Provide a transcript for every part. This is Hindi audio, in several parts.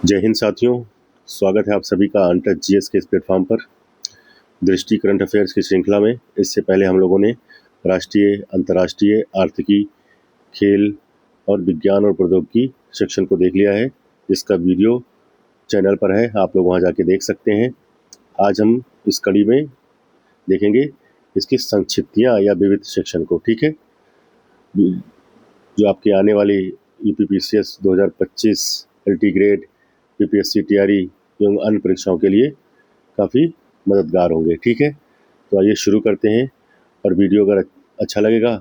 जय हिंद साथियों, स्वागत है आप सभी का अनटच जीएस के इस प्लेटफॉर्म पर। दृष्टि करंट अफेयर्स की श्रृंखला में इससे पहले हम लोगों ने राष्ट्रीय, अंतर्राष्ट्रीय, आर्थिकी, खेल और विज्ञान और प्रौद्योगिकी सेक्शन को देख लिया है, जिसका वीडियो चैनल पर है, आप लोग वहां जाके देख सकते हैं। आज हम इस कड़ी में देखेंगे इसकी संक्षिप्तियाँ या विविध सेक्शन को। ठीक है, जो आपकी आने वाली UPPCS 2025 LT grade, PPSC TRE एवं अन्य परीक्षाओं के लिए काफ़ी मददगार होंगे। ठीक है, तो आइए शुरू करते हैं। और वीडियो अगर अच्छा लगेगा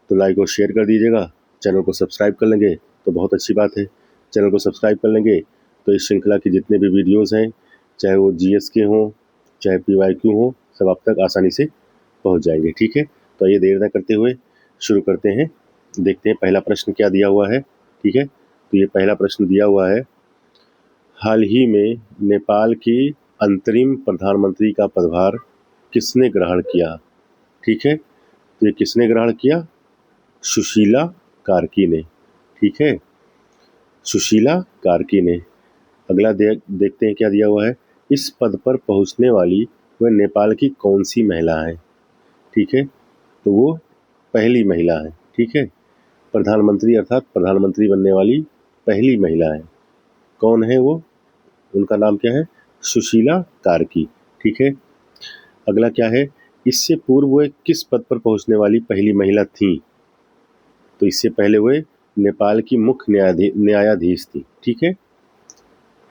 तो लाइक और शेयर कर दीजिएगा। चैनल को सब्सक्राइब कर लेंगे तो बहुत अच्छी बात है। चैनल को सब्सक्राइब कर लेंगे तो इस श्रृंखला के जितने भी वीडियोस हैं, चाहे वो जीएस के हों, चाहे पीवाईक्यू हों, सब आप तक आसानी से पहुंच जाएंगे। ठीक है, तो आइए देर न करते हुए शुरू करते हैं। देखते हैं पहला प्रश्न क्या दिया हुआ है। ठीक है, तो ये पहला प्रश्न दिया हुआ है, हाल ही में नेपाल की अंतरिम प्रधानमंत्री का पदभार किसने ग्रहण किया। ठीक है, तो ये किसने ग्रहण किया? सुशीला कार्की ने। ठीक है, सुशीला कार्की ने। अगला देखते हैं क्या दिया हुआ है, इस पद पर पहुंचने वाली वह नेपाल की कौन सी महिला है। ठीक है, तो वो पहली महिला है। ठीक है, प्रधानमंत्री अर्थात प्रधानमंत्री बनने वाली पहली महिला है। कौन है वो? उनका नाम क्या है? सुशीला कार्की। ठीक है, अगला क्या है, इससे पूर्व वे किस पद पर पहुंचने वाली पहली महिला थी? तो इससे पहले वे नेपाल की मुख्य न्यायाधीश थी। ठीक है,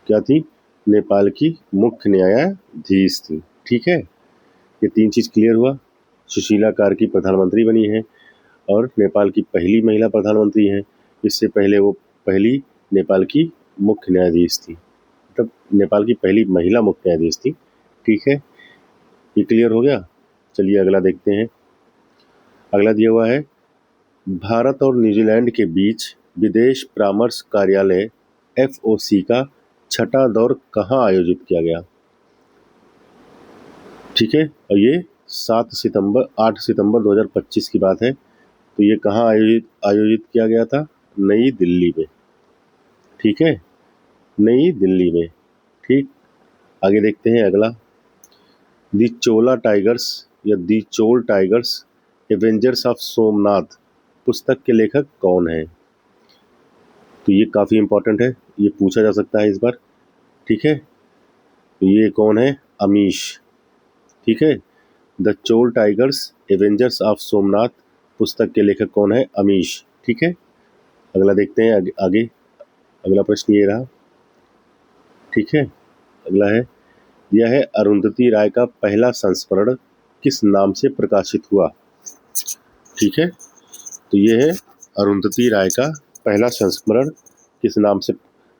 क्या थी? नेपाल की मुख्य न्यायाधीश थी। ठीक है, ये तीन चीज क्लियर हुआ। सुशीला कार्की प्रधानमंत्री बनी है और नेपाल की पहली महिला प्रधानमंत्री हैं। इससे पहले वो पहली नेपाल की मुख्य न्यायाधीश थी, मतलब नेपाल की पहली महिला मुख्य न्यायाधीश थी। ठीक है, ये क्लियर हो गया। चलिए अगला देखते हैं। अगला दिया हुआ है, भारत और न्यूजीलैंड के बीच विदेश परामर्श कार्यालय FOC का छठा दौर कहाँ आयोजित किया गया? ठीक है, और ये 8 सितंबर 2025 की बात है। तो ये कहाँ आयोजित किया गया था? नई दिल्ली में। ठीक है, नई दिल्ली में। ठीक, आगे देखते हैं अगला, दी चोला टाइगर्स या the Chola tigers avengers of Somnath पुस्तक के लेखक कौन है? तो ये काफ़ी इंपॉर्टेंट है, ये पूछा जा सकता है इस बार। ठीक है, तो ये कौन है? अमीश। ठीक है, the Chola tigers avengers of Somnath पुस्तक के लेखक कौन है? अमीश। ठीक है, अगला देखते हैं आगे। अगला प्रश्न ये रहा। ठीक है, अगला है, यह है, अरुंधति राय का पहला संस्मरण किस नाम से प्रकाशित हुआ? ठीक है, तो ये है, अरुंधति राय का पहला संस्मरण किस नाम से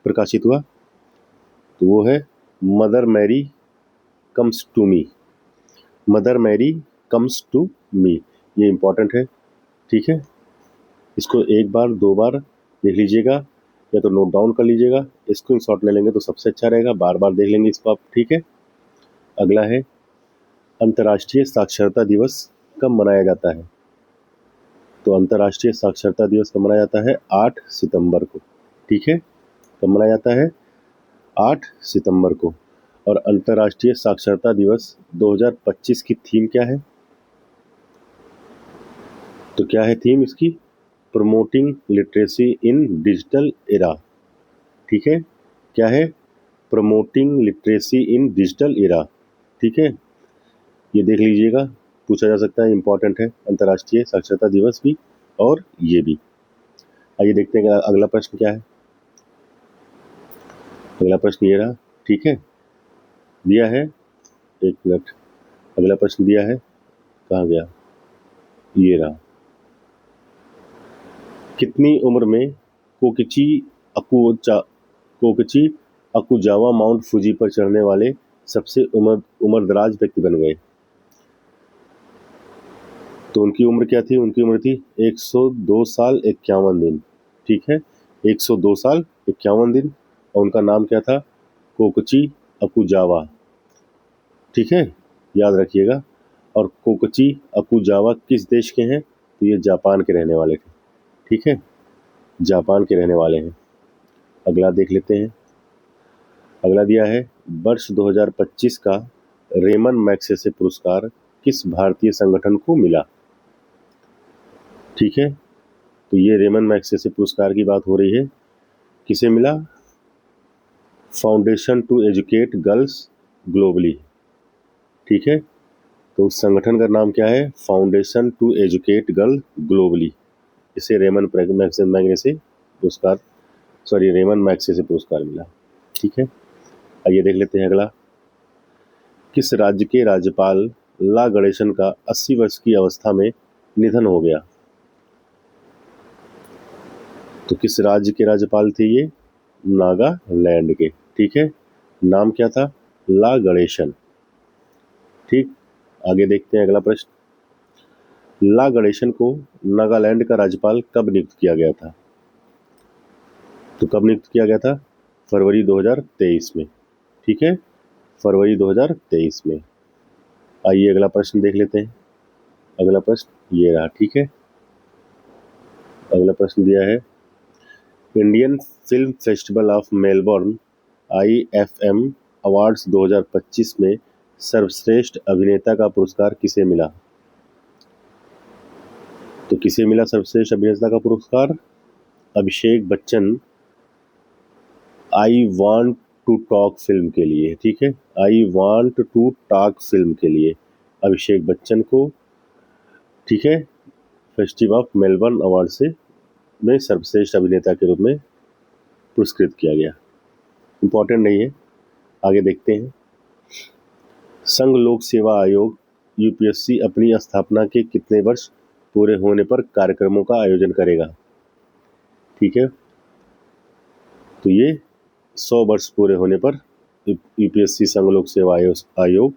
प्रकाशित हुआ? तो वो है mother Mary comes to me. Mother Mary comes to me, ये इंपॉर्टेंट है। ठीक है, इसको एक बार दो बार देख लीजिएगा या तो नोट डाउन कर लीजिएगा, स्क्रीनशॉट ले लेंगे तो सबसे अच्छा रहेगा, बार बार देख लेंगे इसको आप। ठीक है, अगला है, अंतर्राष्ट्रीय साक्षरता दिवस कब मनाया जाता है? तो अंतर्राष्ट्रीय साक्षरता दिवस कब मनाया जाता है? 8 सितंबर को। ठीक है, कब मनाया जाता है? 8 सितंबर को। और अंतर्राष्ट्रीय साक्षरता दिवस 2025 की थीम क्या है? तो क्या है थीम इसकी? प्रमोटिंग लिटरेसी इन डिजिटल एरा। ठीक है, क्या है? प्रमोटिंग लिटरेसी इन डिजिटल एरा। ठीक है, ये देख लीजिएगा, पूछा जा सकता है, इंपॉर्टेंट है अंतर्राष्ट्रीय साक्षरता दिवस भी और ये भी। आइए देखते हैं अगला प्रश्न क्या है। अगला प्रश्न ये रहा। ठीक है, दिया है, एक मिनट, अगला प्रश्न दिया है, कहाँ गया? ये रहा, कितनी उम्र में कोकिची कोकिची अकुजावा माउंट फूजी पर चढ़ने वाले सबसे उम्रदराज व्यक्ति बन गए? तो उनकी उम्र क्या थी? उनकी उम्र थी 102 साल 51 दिन। ठीक है, 102 साल 51 दिन, और उनका नाम क्या था? कोकची अकुजावा। ठीक है, याद रखिएगा। और कोकची अकुजावा किस देश के हैं? तो ये जापान के रहने वाले थे। ठीक है, जापान के रहने वाले हैं। अगला देख लेते हैं। अगला दिया है वर्ष 2025 का रेमन मैग्सेसे पुरस्कार किस भारतीय संगठन को मिला। ठीक है, तो ये रेमन मैग्सेसे पुरस्कार की बात हो रही है, किसे मिला? Foundation to educate girls globally. ठीक है, तो उस संगठन का नाम क्या है? Foundation to educate girl globally. इसे रेमन मैग्सेसे पुरस्कार रेमन मैग्सेसे पुरस्कार मिला। ठीक है, आइए देख लेते हैं अगला। किस राज्य के राज्यपाल ला गणेशन का 80 वर्ष की अवस्था में निधन हो गया? तो किस राज्य के राज्यपाल थे ये? नागालैंड के। ठीक है, नाम क्या था? ला गणेशन। ठीक, आगे देखते हैं अगला प्रश्न। ला गणेशन को नागालैंड का राज्यपाल कब नियुक्त किया गया था? तो कब नियुक्त किया गया था? फरवरी 2023 में। ठीक है, फरवरी 2023 में। आइए अगला प्रश्न देख लेते हैं। अगला प्रश्न ये रहा। ठीक है, अगला प्रश्न दिया है Indian film festival of Melbourne IFM awards 2025 में सर्वश्रेष्ठ अभिनेता का पुरस्कार किसे मिला? तो किसे मिला सर्वश्रेष्ठ अभिनेता का पुरस्कार? Abhishek Bachchan I want to talk फिल्म के लिए। ठीक है, आई वांट टू टॉक फिल्म के लिए अभिषेक बच्चन को, ठीक है, फेस्टिवल ऑफ मेलबर्न अवार्ड से में सर्वश्रेष्ठ अभिनेता के रूप में पुरस्कृत किया गया। इम्पोर्टेंट नहीं है, आगे देखते हैं। संघ लोक सेवा आयोग UPSC अपनी स्थापना के कितने वर्ष पूरे होने पर कार्यक्रमों का आयोजन करेगा? ठीक है, तो ये 100 वर्ष पूरे होने पर UPSC संघ लोक सेवा आयोग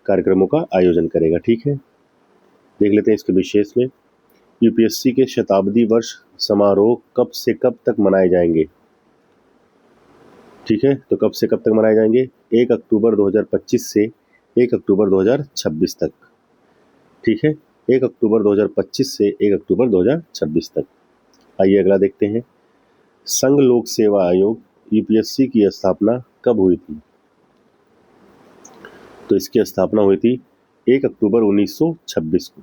कार्यक्रमों का आयोजन करेगा। ठीक है, देख लेते हैं इसके विशेष में। UPSC के शताब्दी वर्ष समारोह कब से कब तक मनाए जाएंगे? ठीक है, तो कब से कब तक मनाए जाएंगे? 1 अक्टूबर 2025 से 1 अक्टूबर 2026 तक। ठीक है, 1 अक्टूबर 2025 से 1 अक्टूबर 2026 तक। आइए अगला देखते हैं। संघ लोक सेवा आयोग UPSC की स्थापना कब हुई थी? तो इसकी स्थापना हुई थी 1 अक्टूबर 1926 को।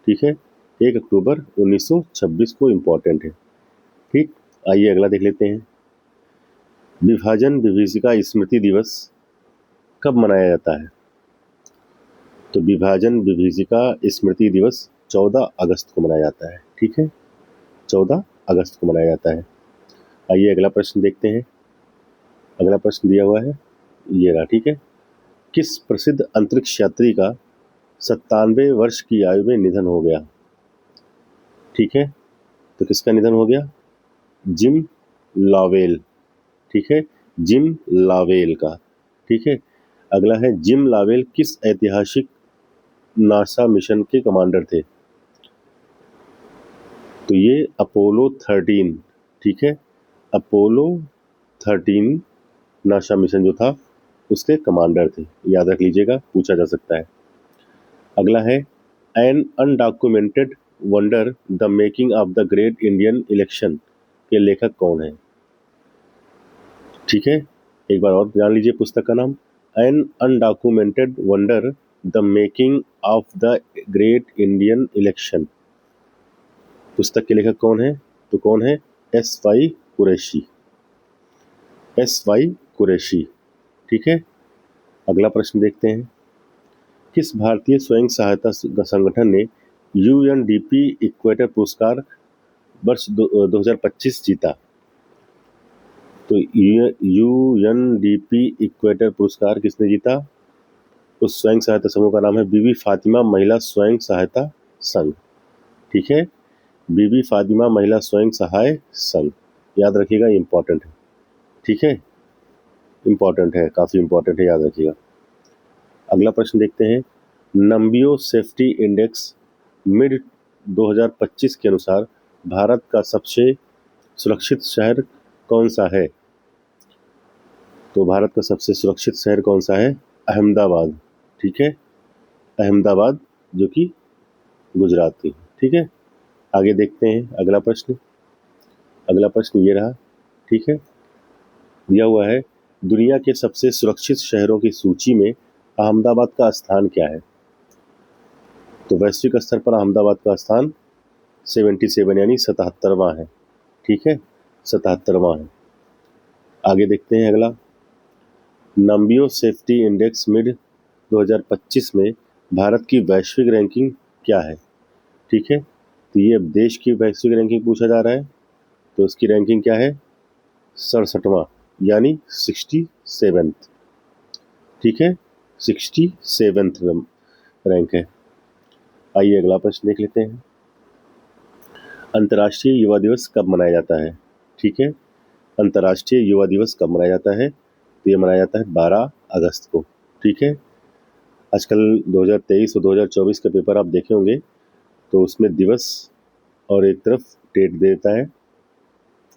ठीक है, 1 अक्टूबर 1926 को इम्पोर्टेंट है। ठीक, आइए अगला देख लेते हैं। विभाजन विभीषिका स्मृति दिवस कब मनाया जाता है? तो विभाजन विभीषिका स्मृति दिवस 14 अगस्त को मनाया जाता है। ठीक है, 14 अगस्त को मनाया जाता है। आइए अगला प्रश्न देखते हैं। अगला प्रश्न दिया हुआ है, ये रहा। ठीक है, किस प्रसिद्ध अंतरिक्ष यात्री का 97 वर्ष की आयु में निधन हो गया? ठीक है, तो किसका निधन हो गया? Jim Lovell. ठीक है, जिम लॉवेल का। ठीक है, अगला है जिम लॉवेल किस ऐतिहासिक नासा मिशन के कमांडर थे? तो ये अपोलो 13। ठीक है, अपोलो 13 नासा मिशन जो था उसके कमांडर थे, याद रख लीजिएगा, पूछा जा सकता है। अगला है an undocumented wonder the making of the great Indian election के लेखक कौन है? ठीक है, एक बार और जान लीजिए पुस्तक का नाम, an undocumented wonder the making of the great Indian election. पुस्तक के लेखक कौन है? तो कौन है? SY कुरैशी। SY कुरैशी। ठीक है, अगला प्रश्न देखते हैं। किस भारतीय स्वयं सहायता संगठन ने UNDP इक्वेटर पुरस्कार वर्ष 2025 जीता? तो UNDP इक्वेटर पुरस्कार किसने जीता? उस स्वयं सहायता समूह का नाम है बीबी फातिमा महिला स्वयं सहायता संघ। ठीक है, बीबी फातिमा महिला स्वयं सहाय संघ, याद रखिएगा, इम्पोर्टेंट है। ठीक है, इम्पोर्टेंट है, काफ़ी इम्पोर्टेंट है, याद रखिएगा। अगला प्रश्न देखते हैं। नंबियो सेफ्टी इंडेक्स मिड 2025 के अनुसार भारत का सबसे सुरक्षित शहर कौन सा है? तो भारत का सबसे सुरक्षित शहर कौन सा है? अहमदाबाद। ठीक है, अहमदाबाद जो कि गुजरात की। ठीक है, आगे देखते हैं अगला प्रश्न। अगला प्रश्न ये रहा। ठीक है, दिया हुआ है दुनिया के सबसे सुरक्षित शहरों की सूची में अहमदाबाद का स्थान क्या है? तो वैश्विक स्तर पर अहमदाबाद का स्थान 77 यानी 77वां है। ठीक है, 77वां है। आगे देखते हैं अगला। नंबियो सेफ्टी इंडेक्स मिड 2025 में भारत की वैश्विक रैंकिंग क्या है? ठीक है, तो ये अब देश की वैश्विक रैंकिंग पूछा जा रहा है, तो इसकी रैंकिंग क्या है? 67वां यानी 67th। ठीक है, 67th रैंक है। आइए अगला प्रश्न देख लेते हैं। अंतर्राष्ट्रीय युवा दिवस कब मनाया जाता है? ठीक है, अंतर्राष्ट्रीय युवा दिवस कब मनाया जाता है? तो ये मनाया जाता है 12 अगस्त को। ठीक है, आजकल 2023 और 2024 के पेपर आप देखे होंगे, तो उसमें दिवस और एक तरफ डेट देता है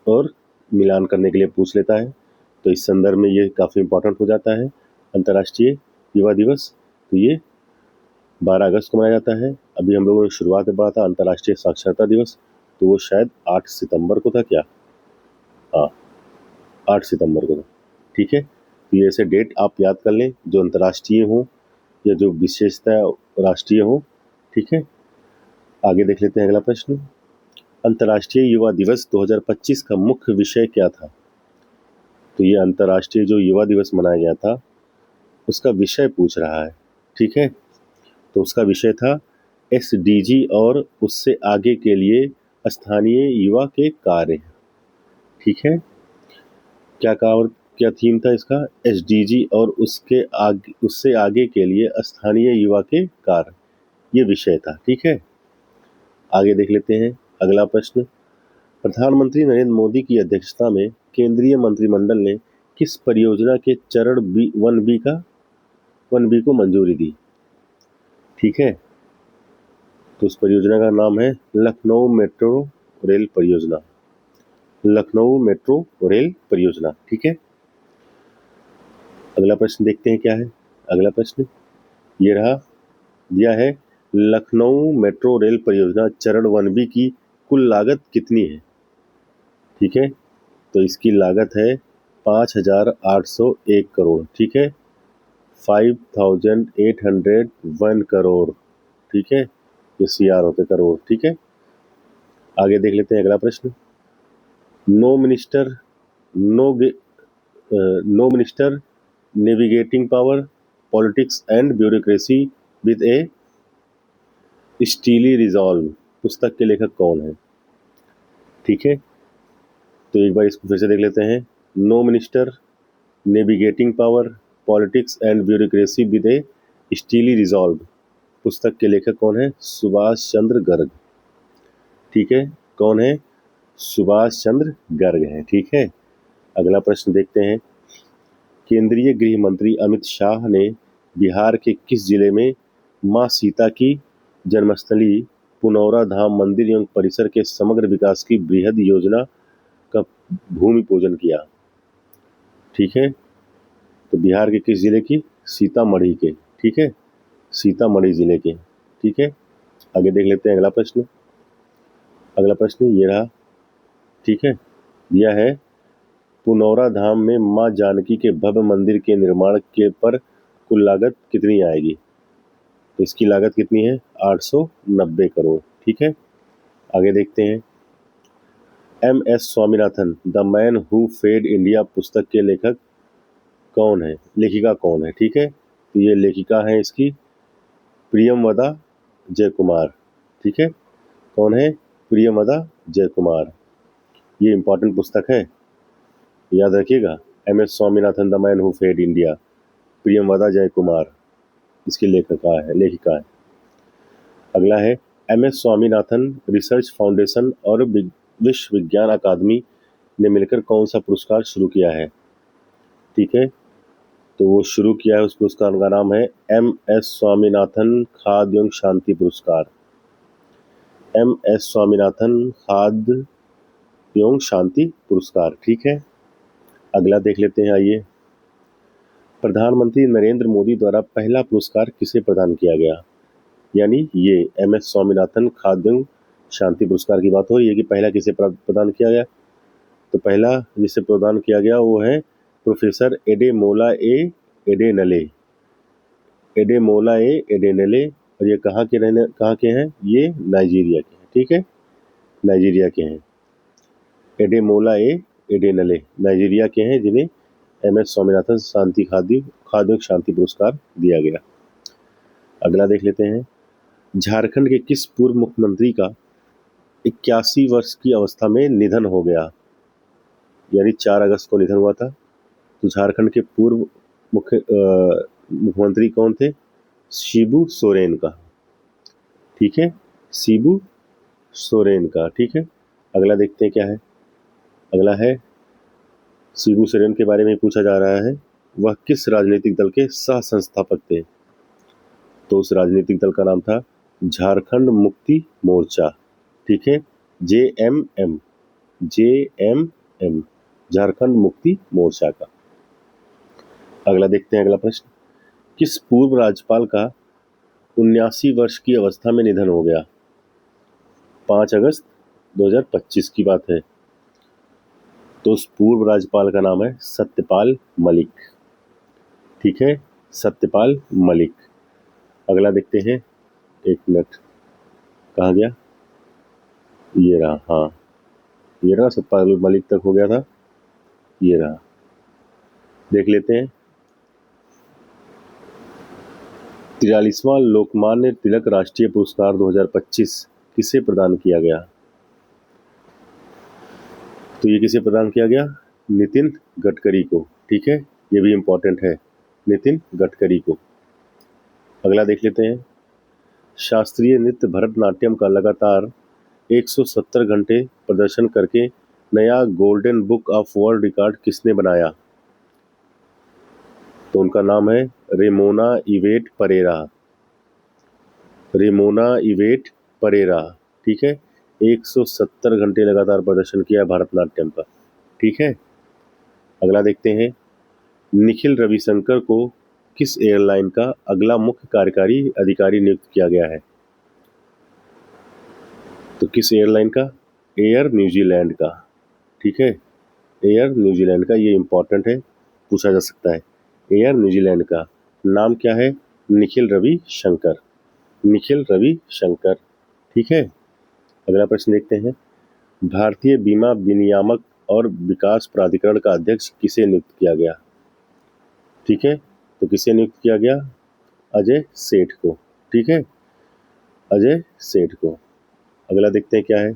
और मिलान करने के लिए पूछ लेता है, तो इस संदर्भ में ये काफ़ी इम्पोर्टेंट हो जाता है। अंतर्राष्ट्रीय युवा दिवस तो ये 12 अगस्त को मनाया जाता है। अभी हम लोगों ने शुरुआत में पढ़ा था अंतर्राष्ट्रीय साक्षरता दिवस, तो वो शायद 8 सितंबर को था क्या? हाँ, 8 सितंबर को था। ठीक है, तो ये ऐसे डेट आप याद कर लें जो अंतर्राष्ट्रीय हो या जो विशेषता राष्ट्रीय हो। ठीक है, आगे देख लेते हैं अगला प्रश्न। अंतर्राष्ट्रीय युवा दिवस 2025 का मुख्य विषय क्या था? तो ये अंतर्राष्ट्रीय जो युवा दिवस मनाया गया था उसका विषय पूछ रहा है। ठीक है, तो उसका विषय था एसडीजी और उससे आगे के लिए स्थानीय युवा के कार्य। ठीक है, क्या थीम था इसका? एसडीजी और उससे आगे के लिए स्थानीय युवा के कार्य, ये विषय था। ठीक है, आगे देख लेते हैं अगला प्रश्न। प्रधानमंत्री नरेंद्र मोदी की अध्यक्षता में केंद्रीय मंत्रिमंडल ने किस परियोजना के चरण 1B को मंजूरी दी? ठीक है, तो उस परियोजना का नाम है लखनऊ मेट्रो रेल परियोजना। लखनऊ मेट्रो रेल परियोजना। ठीक है, अगला प्रश्न देखते हैं क्या है। अगला प्रश्न ये रहा, दिया है लखनऊ मेट्रो रेल परियोजना चरण 1B की कुल लागत कितनी है? ठीक है, तो इसकी लागत है 5,801 करोड़। ठीक है, 5,801 करोड़। ठीक है, ये CR होते करोड़। ठीक है, आगे देख लेते हैं अगला प्रश्न। No minister navigating power politics and bureaucracy with a steely resolve पुस्तक के लेखक कौन है? ठीक है, तो एक बार इसको फिर से देख लेते हैं। No minister navigating power politics and bureaucracy with a steely resolve पुस्तक के लेखक कौन है? सुभाष चंद्र गर्ग। ठीक है, कौन है? सुभाष चंद्र गर्ग है। ठीक है, अगला प्रश्न देखते हैं। केंद्रीय गृह मंत्री अमित शाह ने बिहार के किस जिले में मां सीता की जन्मस्थली पुनौरा धाम मंदिर एवं परिसर के समग्र विकास की बृहद योजना का भूमि पूजन किया? ठीक है, तो बिहार के किस जिले की? सीतामढ़ी के। ठीक है, सीतामढ़ी जिले के। ठीक है, आगे देख लेते हैं अगला प्रश्न। अगला प्रश्न ये रहा। ठीक है, दिया है पुनौरा धाम में मां जानकी के भव्य मंदिर के निर्माण के पर कुल लागत कितनी आएगी? तो इसकी लागत कितनी है? 890 करोड़। ठीक है, आगे देखते हैं। MS Swaminathan the man who fed India पुस्तक के लेखक कौन है? लेखिका कौन है? ठीक है, तो ये लेखिका है इसकी प्रियमवदा जयकुमार। ठीक है, कौन है? प्रियमवदा जयकुमार। ये इंपॉर्टेंट पुस्तक है, याद रखिएगा। MS Swaminathan the man who fed India, Priyamvada Jaikumar इसकी लेखिका है। अगला है MS स्वामीनाथन रिसर्च फाउंडेशन और विश्व विज्ञान अकादमी ने मिलकर कौन सा पुरस्कार शुरू किया है? ठीक है, तो वो शुरू किया है, उस पुरस्कार का नाम है MS स्वामीनाथन खाद्य एवं शांति पुरस्कार। MS स्वामीनाथन खाद्य एवं शांति पुरस्कार। ठीक है, अगला देख लेते हैं। आइए, प्रधानमंत्री नरेंद्र मोदी द्वारा पहला पुरस्कार किसे प्रदान किया गया? यानी ये MS स्वामीनाथन खाद्य एवं शांति पुरस्कार की बात हो रही है कि पहला किसे प्रदान किया गया। तो पहला जिसे प्रदान किया गया वो है प्रोफेसर एडेमोला ए एडेनले, और ये कहाँ के हैं? ये नाइजीरिया के हैं। ठीक है, नाइजीरिया के हैं। एडेमोला ए एडेनले नाइजीरिया के हैं, जिन्हें एम.एस. स्वामीनाथन शांति खाद्य शांति पुरस्कार दिया गया। अगला देख लेते हैं। झारखंड के किस पूर्व मुख्यमंत्री का 81 वर्ष की अवस्था में निधन हो गया? यानी 4 अगस्त को निधन हुआ था। तो झारखंड के पूर्व मुख्यमंत्री कौन थे? शिबू सोरेन का। ठीक है, शिबू सोरेन का। ठीक है, अगला देखते हैं क्या है। अगला है, शिबू सोरेन के बारे में पूछा जा रहा है, वह किस राजनीतिक दल के सह संस्थापक थे? तो उस राजनीतिक दल का नाम था झारखंड मुक्ति मोर्चा। ठीक है, JMM, झारखंड मुक्ति मोर्चा का। अगला देखते हैं, अगला प्रश्न, किस पूर्व राज्यपाल का 79 वर्ष की अवस्था में निधन हो गया? 5 अगस्त 2025 की बात है। तो उस पूर्व राज्यपाल का नाम है सत्यपाल मलिक। ठीक है, सत्यपाल मलिक। अगला देखते हैं, एक मिनट, कहाँ गया? ये रहा, हाँ ये रहा, सत्यपाल मलिक तक हो गया था, ये रहा। देख लेते हैं। 43वां लोकमान्य तिलक राष्ट्रीय पुरस्कार 2025 किसे प्रदान किया गया? तो ये किसे प्रदान किया गया? नितिन गडकरी को। ठीक है, ये भी इम्पोर्टेंट है, नितिन गडकरी को। अगला देख लेते हैं। शास्त्रीय नृत्य भरतनाट्यम का लगातार 170 घंटे प्रदर्शन करके नया golden book of world record किसने बनाया? तो उनका नाम है रेमोना इवेट परेरा। रेमोना इवेट परेरा। ठीक है, 170 घंटे लगातार प्रदर्शन किया भरतनाट्यम का। ठीक है, अगला देखते हैं। निखिल रविशंकर को किस एयरलाइन का अगला मुख्य कार्यकारी अधिकारी नियुक्त किया गया है? तो किस एयरलाइन का? एयर न्यूजीलैंड का। ठीक है, एयर न्यूजीलैंड का, ये इंपॉर्टेंट है, पूछा जा सकता है। एयर न्यूजीलैंड का नाम क्या है? निखिल रविशंकर। निखिल रविशंकर। ठीक है, अगला प्रश्न देखते हैं। भारतीय बीमा विनियामक और विकास प्राधिकरण का अध्यक्ष किसे नियुक्त किया गया? ठीक है, तो किसे नियुक्त किया गया? अजय सेठ को। ठीक है, अजय सेठ को। अगला देखते हैं क्या है।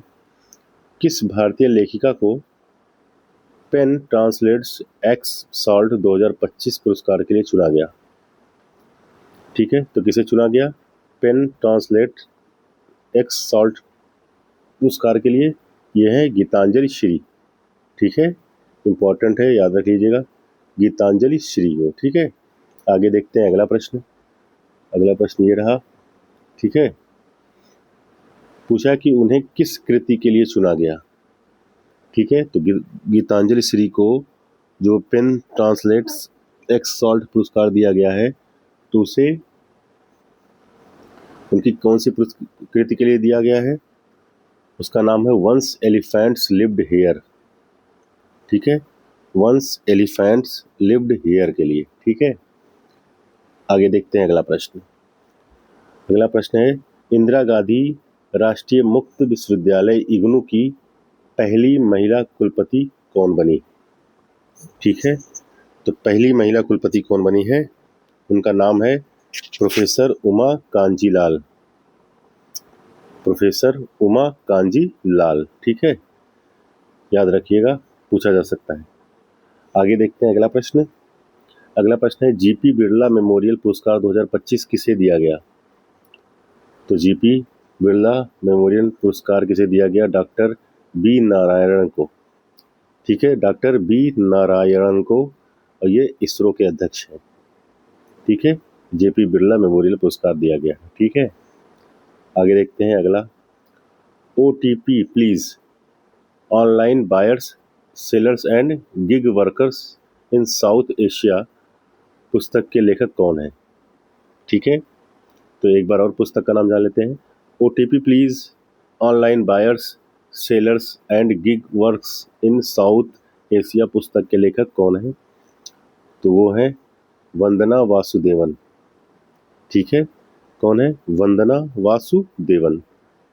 किस भारतीय लेखिका को पेन ट्रांसलेट्स एक्स सॉल्ट 2025 पुरस्कार के लिए चुना गया? ठीक है, तो किसे चुना गया? पेन ट्रांसलेट एक्स सॉल्ट पुरस्कार के लिए यह है गीतांजलि श्री। ठीक है, इंपॉर्टेंट है, याद रख लीजिएगा, गीतांजलि श्री हो। ठीक है, आगे देखते हैं अगला प्रश्न। अगला प्रश्न ये रहा। ठीक है, पूछा कि उन्हें किस कृति के लिए चुना गया? ठीक है, तो गीतांजलि श्री को जो पेन ट्रांसलेट्स एक्स सॉल्ट पुरस्कार दिया गया है, तो उसे उनकी कौन सी कृति के लिए दिया गया है? उसका नाम है वंस एलिफेंट्स लिव्ड हियर। ठीक है, वंस एलिफेंट्स लिव्ड हियर के लिए। ठीक है, आगे देखते हैं अगला प्रश्न। अगला प्रश्न है, इंदिरा गांधी राष्ट्रीय मुक्त विश्वविद्यालय इग्नू की पहली महिला कुलपति कौन बनी? ठीक है, तो पहली महिला कुलपति कौन बनी है? उनका नाम है प्रोफेसर उमा कांजी लाल। प्रोफेसर उमा कांजी लाल। ठीक है, याद रखिएगा, पूछा जा सकता है। आगे देखते हैं अगला प्रश्न। अगला प्रश्न है, जीपी बिरला मेमोरियल पुरस्कार 2025 किसे दिया गया? तो जीपी बिरला मेमोरियल पुरस्कार किसे दिया गया? डॉक्टर बी नारायणन को। ठीक है, डॉक्टर बी नारायणन को, और ये इसरो के अध्यक्ष हैं। ठीक है, जेपी बिरला मेमोरियल पुरस्कार दिया गया। ठीक है, आगे देखते हैं अगला। OTP please, online buyers sellers and gig workers in south Asia पुस्तक के लेखक कौन है? ठीक है, तो एक बार और पुस्तक का नाम जान लेते हैं। OTP please, online buyers sellers and gig works in south Asia पुस्तक के लेखक कौन है? तो वो है वंदना वासुदेवन। ठीक है, कौन है? वंदना वासुदेवन।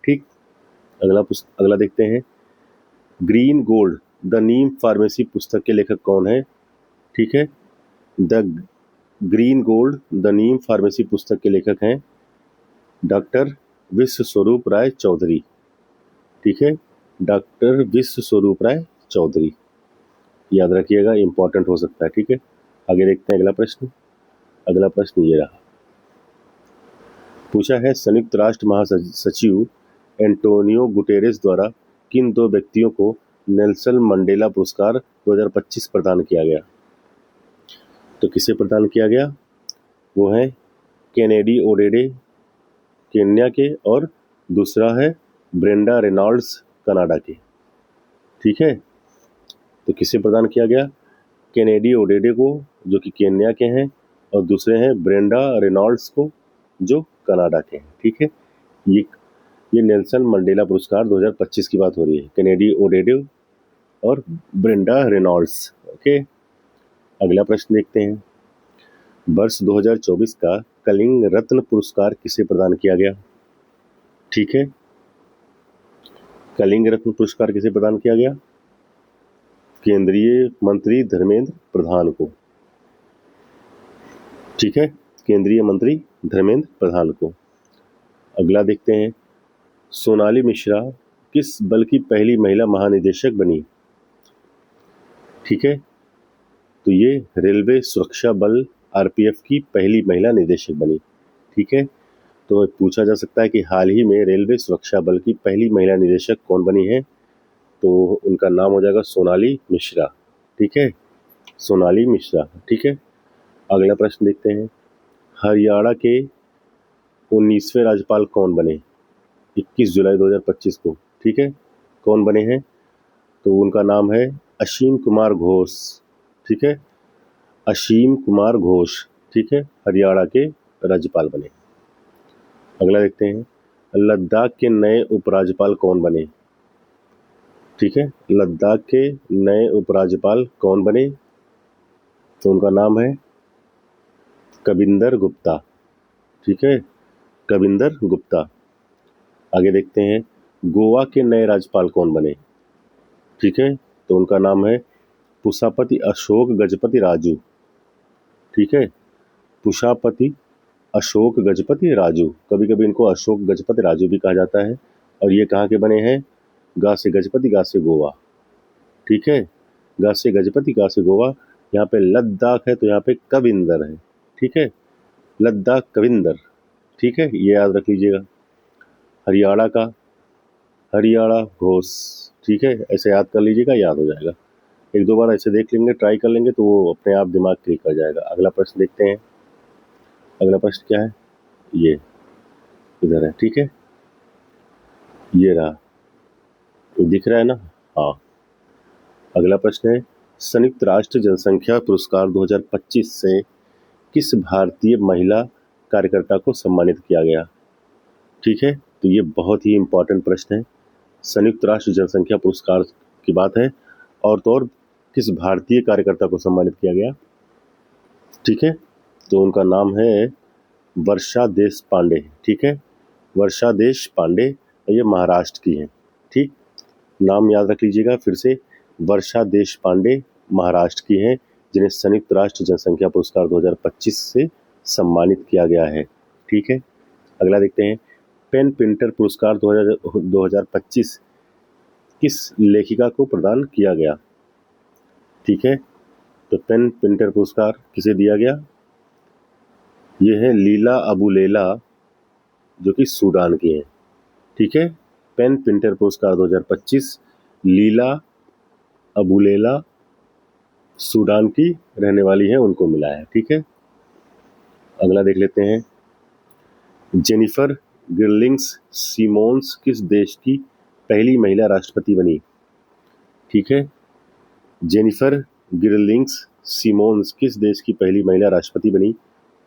ठीक, अगला देखते हैं। Green gold the Neem pharmacy पुस्तक के लेखक कौन है? ठीक है, the green gold the Neem pharmacy पुस्तक के लेखक हैं डॉक्टर विश्व स्वरूप राय चौधरी। ठीक है, डॉक्टर विश्व स्वरूप राय चौधरी, याद रखिएगा, इंपॉर्टेंट हो सकता है। ठीक है, आगे देखते हैं अगला प्रश्न। अगला प्रश्न ये रहा, पूछा है संयुक्त राष्ट्र महासचिव एंटोनियो गुटेरेस द्वारा किन दो व्यक्तियों को नेल्सन मंडेला पुरस्कार 2025 प्रदान किया गया? तो किसे प्रदान किया गया? वो है केनेडी ओडेडे केन्या के, और दूसरा है ब्रेंडा रेनॉल्ड्स कनाडा के। ठीक है, तो किसे प्रदान किया गया? केनेडी ओडेडे को, जो कि केन्या के हैं, और दूसरे हैं ब्रेंडा रेनॉल्ड्स को, जो कनाडा के हैं। ठीक है, ये नेल्सन मंडेला पुरस्कार 2025 की बात हो रही है, केनेडी ओडेडे और ब्रेंडा रेनॉल्ड्स। ओके, अगला प्रश्न देखते हैं। वर्ष 2024 का कलिंग रत्न पुरस्कार किसे प्रदान किया गया? ठीक है, कलिंग रत्न पुरस्कार किसे प्रदान किया गया? केंद्रीय मंत्री धर्मेंद्र प्रधान को। ठीक है, केंद्रीय मंत्री धर्मेंद्र प्रधान को। अगला देखते हैं, सोनाली मिश्रा किस बल की पहली महिला महानिदेशक बनी? ठीक है, तो ये रेलवे सुरक्षा बल आरपीएफ की पहली महिला निदेशक बनी। ठीक है, तो पूछा जा सकता है कि हाल ही में रेलवे सुरक्षा बल की पहली महिला निदेशक कौन बनी है? तो उनका नाम हो जाएगा सोनाली मिश्रा। ठीक है, सोनाली मिश्रा। ठीक है, अगला प्रश्न देखते हैं। हरियाणा के 19वें राज्यपाल कौन बने 21 जुलाई 2025 को? ठीक है, कौन बने हैं? तो उनका नाम है असीम कुमार घोष। ठीक है, असीम कुमार घोष। ठीक है, हरियाणा के राज्यपाल बने। अगला देखते हैं, लद्दाख के नए उपराज्यपाल कौन बने? ठीक है, लद्दाख के नए उपराज्यपाल कौन बने? तो उनका नाम है कविंदर गुप्ता। ठीक है, कविंदर गुप्ता। आगे देखते हैं, गोवा के नए राज्यपाल कौन बने? ठीक है, तो उनका नाम है पुष्पापति अशोक गजपति राजू। ठीक है, पुष्पापति अशोक गजपति राजू, कभी कभी इनको अशोक गजपति राजू भी कहा जाता है। और ये कहाँ के बने हैं? गा से गजपति, गा से गोवा। ठीक है, गा से गजपति, गा से गोवा। यहाँ पे लद्दाख है तो यहाँ पे कविंदर है। ठीक है, लद्दाख कविंदर। ठीक है, ये याद रख लीजिएगा। हरियाणा का हरियाणा घोष। ठीक है, ऐसे याद कर लीजिएगा, याद हो जाएगा। एक दो बार ऐसे देख लेंगे, ट्राई कर लेंगे तो वो अपने आप दिमाग क्लिक कर जाएगा। अगला प्रश्न देखते हैं। अगला प्रश्न क्या है? ये इधर है। ठीक है, ये रहा, दिख रहा है ना? हाँ, अगला प्रश्न है, संयुक्त राष्ट्र जनसंख्या पुरस्कार 2025 से किस भारतीय महिला कार्यकर्ता को सम्मानित किया गया? ठीक है, तो ये बहुत ही इंपॉर्टेंट प्रश्न है। संयुक्त राष्ट्र जनसंख्या पुरस्कार की बात है, और तो और किस भारतीय कार्यकर्ता को सम्मानित किया गया? ठीक है, तो उनका नाम है वर्षा देश पांडे। ठीक है, वर्षा देश पांडे, ये महाराष्ट्र की हैं। ठीक, नाम याद रख लीजिएगा फिर से, वर्षा देश पांडे महाराष्ट्र की हैं, जिन्हें संयुक्त राष्ट्र जनसंख्या पुरस्कार 2025 से सम्मानित किया गया है। ठीक है, अगला देखते हैं, पेन प्रिंटर पुरस्कार 2025 किस लेखिका को प्रदान किया गया? ठीक है, तो पेन प्रिंटर पुरस्कार किसे दिया गया? ये है लीला अबू लैला, जो कि सूडान की हैं। ठीक है, पेन प्रिंटर पुरस्कार 2025 लीला अबू लैला, सूडान की रहने वाली है, उनको मिला है। ठीक है, अगला देख लेते हैं, जेनिफर गिर्लिंग्स सिमोन्स किस देश की पहली महिला राष्ट्रपति बनी? ठीक है, जेनिफर गिर्लिंग्स सिमोन्स किस देश की पहली महिला राष्ट्रपति बनी?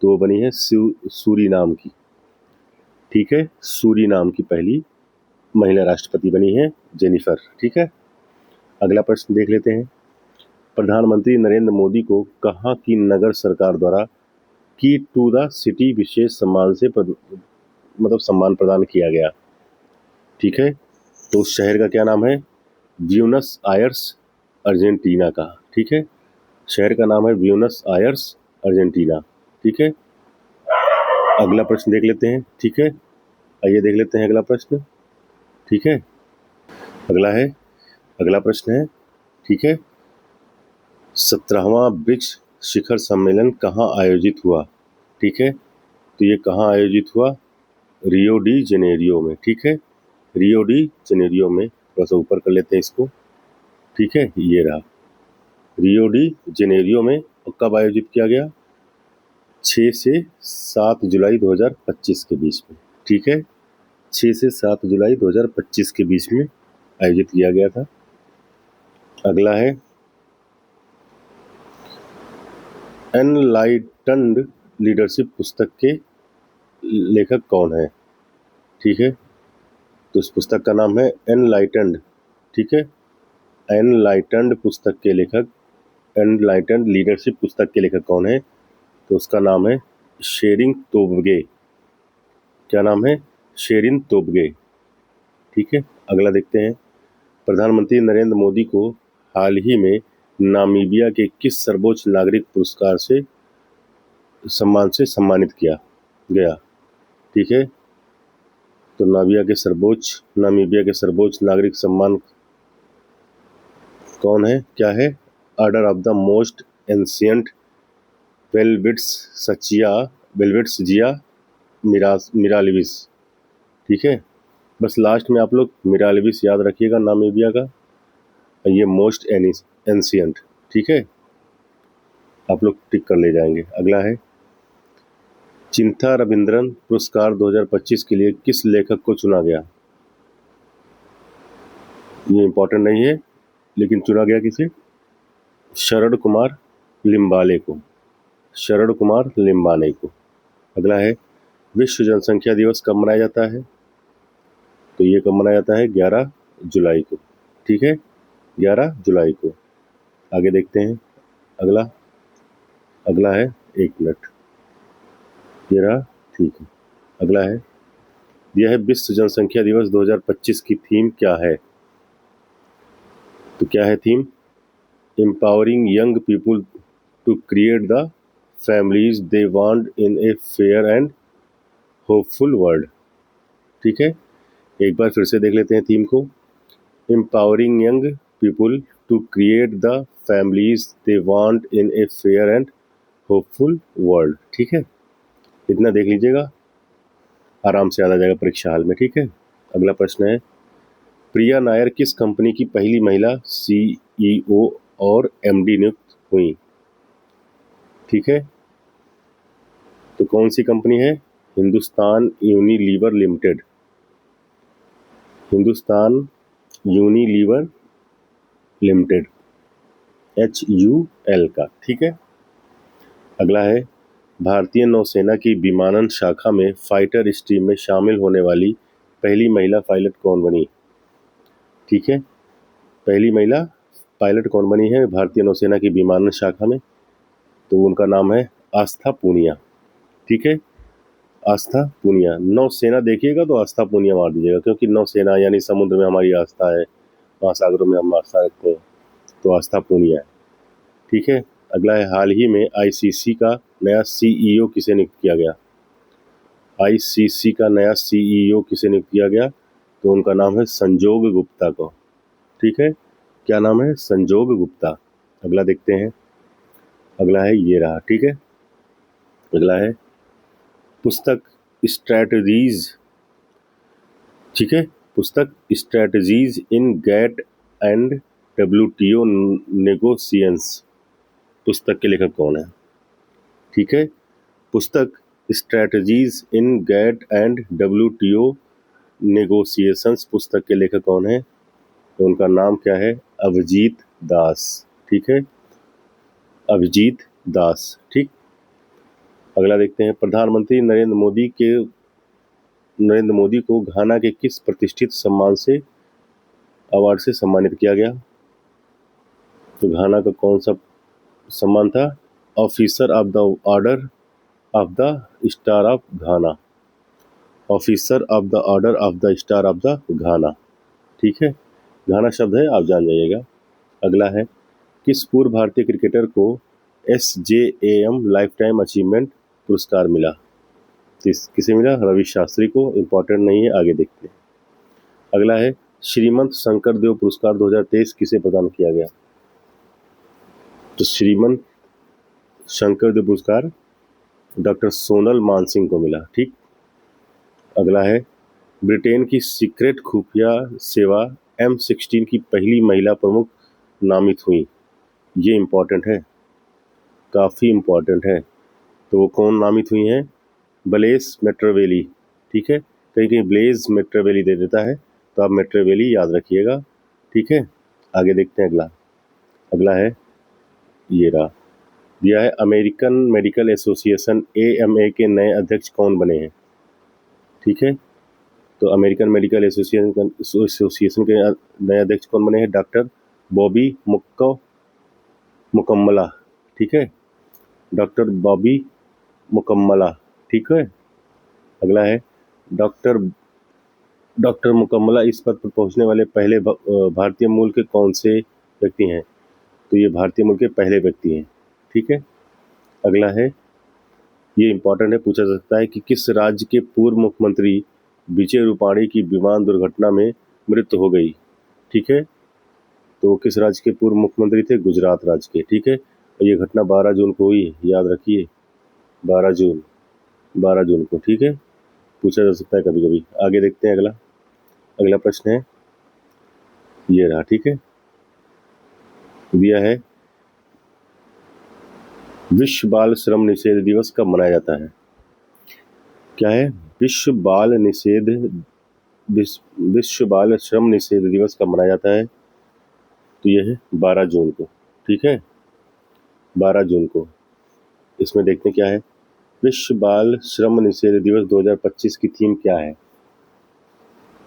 तो वो बनी है सूरीनाम की। ठीक है, सूरीनाम की पहली महिला राष्ट्रपति बनी है जेनिफर। ठीक है, अगला प्रश्न देख लेते हैं, प्रधानमंत्री नरेंद्र मोदी को कहाँ की नगर सरकार द्वारा की टू द सिटी विशेष सम्मान से सम्मान प्रदान किया गया? ठीक है, तो उस शहर का क्या नाम है? ब्यूनस आयर्स, अर्जेंटीना का। ठीक है, शहर का नाम है ब्यूनस आयर्स, अर्जेंटीना। ठीक है, अगला प्रश्न देख लेते हैं। ठीक है, आइए देख लेते हैं अगला प्रश्न। ठीक है, अगला प्रश्न है। ठीक है, 17वां ब्रिक्स शिखर सम्मेलन कहाँ आयोजित हुआ? ठीक है, तो ये कहाँ आयोजित हुआ? रियो डी जेनेरियो में। ठीक है, रियो डी जेनेरियो में। थोड़ा सा ऊपर कर लेते हैं इसको। ठीक है, ये रहा रियो डी जेनेरियो में। और कब आयोजित किया गया? 6 से 7 जुलाई 2025 के बीच में। ठीक है, 6 से 7 जुलाई 2025 के बीच में आयोजित किया गया था। अगला है एनलाइटन्ड लीडरशिप पुस्तक के लेखक कौन है? ठीक है, तो इस पुस्तक का नाम है एनलाइटन्ड। ठीक है, एनलाइटन्ड पुस्तक के लेखक, एनलाइटन्ड लीडरशिप पुस्तक के लेखक कौन है? तो उसका नाम है शेरिंग तोब्गे। क्या नाम है? शेरिंग तोब्गे। ठीक है, अगला देखते हैं। प्रधानमंत्री नरेंद्र मोदी को हाल ही में नामीबिया के किस सर्वोच्च नागरिक पुरस्कार से सम्मानित किया गया? ठीक है, तो नामीबिया के सर्वोच्च नागरिक सम्मान कौन है? क्या है? Order of the most ancient Welwitschia mirabilis. ठीक है, बस लास्ट में आप लोग मिरालिबिस याद रखिएगा नामीबिया का, ये मोस्ट एंशियंट। ठीक है, आप लोग टिक कर ले जाएंगे। अगला है चिंथा रविंद्रन पुरस्कार 2025 के लिए किस लेखक को चुना गया? ये इंपॉर्टेंट नहीं है, लेकिन चुना गया किसे? शरद कुमार लिम्बाले को। शरद कुमार लिम्बाले को। अगला है विश्व जनसंख्या दिवस कब मनाया जाता है? तो ये कब मनाया जाता है? 11 जुलाई को। ठीक है, 11 जुलाई को। आगे देखते हैं। अगला है, एक मिनट, ये रहा। ठीक है, अगला है, यह है विश्व जनसंख्या दिवस 2025 की थीम क्या है? तो क्या है theme? Empowering young people to create the families they want in a fair and hopeful world. ठीक है, एक बार फिर से देख लेते हैं थीम को। Empowering young people to create the families they want in a fair and hopeful world. ठीक है, इतना देख लीजिएगा, आराम से याद आ जाएगा परीक्षा हाल में। ठीक है, अगला प्रश्न है प्रिया नायर किस कंपनी की पहली महिला सीईओ और एमडी नियुक्त हुई? ठीक है, तो कौन सी कंपनी है? Hindustan Unilever limited. Hindustan Unilever limited, HUL का। ठीक है, अगला है भारतीय नौसेना की विमानन शाखा में फाइटर स्ट्रीम में शामिल होने वाली पहली महिला पायलट कौन बनी? ठीक है, पहली महिला पायलट कौन बनी है भारतीय नौसेना की विमानन शाखा में? तो उनका नाम है आस्था पूनिया। ठीक है, आस्था पूनिया। नौसेना देखिएगा तो आस्था पूनिया मार दीजिएगा, क्योंकि नौसेना यानी समुद्र में हमारी आस्था है, महासागरों में हम आस्था रखते हैं, तो आस्था पूनिया है। ठीक है, अगला है हाल ही में ICC का नया CEO किसे नियुक्त किया गया? ICC का नया CEO किसे नियुक्त किया गया? तो उनका नाम है संजोग गुप्ता को। ठीक है, क्या नाम है? संजोग गुप्ता। अगला देखते हैं। अगला है, ये रहा। ठीक है, अगला है पुस्तक स्ट्रैटेजीज। ठीक है, पुस्तक strategies in GATT and WTO negotiations, पुस्तक के लेखक कौन है? ठीक है, पुस्तक strategies in GATT and WTO negotiations पुस्तक के लेखक कौन है? तो उनका नाम क्या है? अभिजीत दास। ठीक है, अभिजीत दास। ठीक, अगला देखते हैं। प्रधानमंत्री नरेंद्र मोदी को घाना के किस प्रतिष्ठित अवार्ड से सम्मानित किया गया? तो घाना का कौन सा सम्मान था? Officer of the order of the star of Ghana. Officer of the order of the star of the Ghana. ठीक है, घाना शब्द है, आप जान जाइएगा। अगला है, किस पूर्व भारतीय क्रिकेटर को SJAM लाइफ टाइम अचीवमेंट पुरस्कार मिला? किसे मिला? रवि शास्त्री को। इंपॉर्टेंट नहीं है, आगे देखते हैं। अगला है, श्रीमंत शंकर देव पुरस्कार 2023 किसे प्रदान किया गया? तो श्रीमंत शंकर देव पुरस्कार डॉक्टर सोनल मानसिंह को मिला। ठीक। अगला है, ब्रिटेन की सीक्रेट खुफिया सेवा M16 की पहली महिला प्रमुख नामित हुई। ये इम्पॉर्टेंट है, काफ़ी इम्पॉर्टेंट है। तो वो कौन नामित हुई हैं? ब्लेस मैट्रेवेली। ठीक है, कहीं कहीं ब्लेज मैट्रेवेली दे देता है, तो आप मैट्रेवेली याद रखिएगा। ठीक है, आगे देखते हैं। अगला है, ये रहा, दिया है, अमेरिकन मेडिकल एसोसिएशन AMA के नए अध्यक्ष कौन बने हैं? ठीक है, तो अमेरिकन मेडिकल एसोसिएशन के नए अध्यक्ष कौन बने हैं? डॉक्टर बॉबी मुकम्मला। ठीक है, डॉक्टर बॉबी मुकम्मला। ठीक है। अगला है, डॉक्टर मुकम्मला इस पद पर पहुंचने वाले पहले भारतीय मूल के कौन से व्यक्ति हैं? तो ये भारतीय मूल के पहले व्यक्ति हैं। ठीक है। अगला है, ये इंपॉर्टेंट है, पूछा जा सकता है कि किस राज्य के पूर्व मुख्यमंत्री विजय रूपाणी की विमान दुर्घटना में मृत्यु हो गई? ठीक है, तो किस राज्य के पूर्व मुख्यमंत्री थे? गुजरात राज्य के। ठीक है, और ये घटना 12 जून को हुई, याद रखिए, 12 जून को। ठीक है, पूछा जा सकता है कभी कभी। आगे देखते हैं। अगला प्रश्न है, ये रहा। ठीक है, दिया है, विश्व बाल श्रम निषेध दिवस कब मनाया जाता है? क्या है? विश्व बाल श्रम निषेध दिवस कब मनाया जाता है? तो यह है 12 जून को। ठीक है, 12 जून को। इसमें देखते हैं क्या है, विश्व बाल श्रम निषेध दिवस 2025 की थीम क्या है?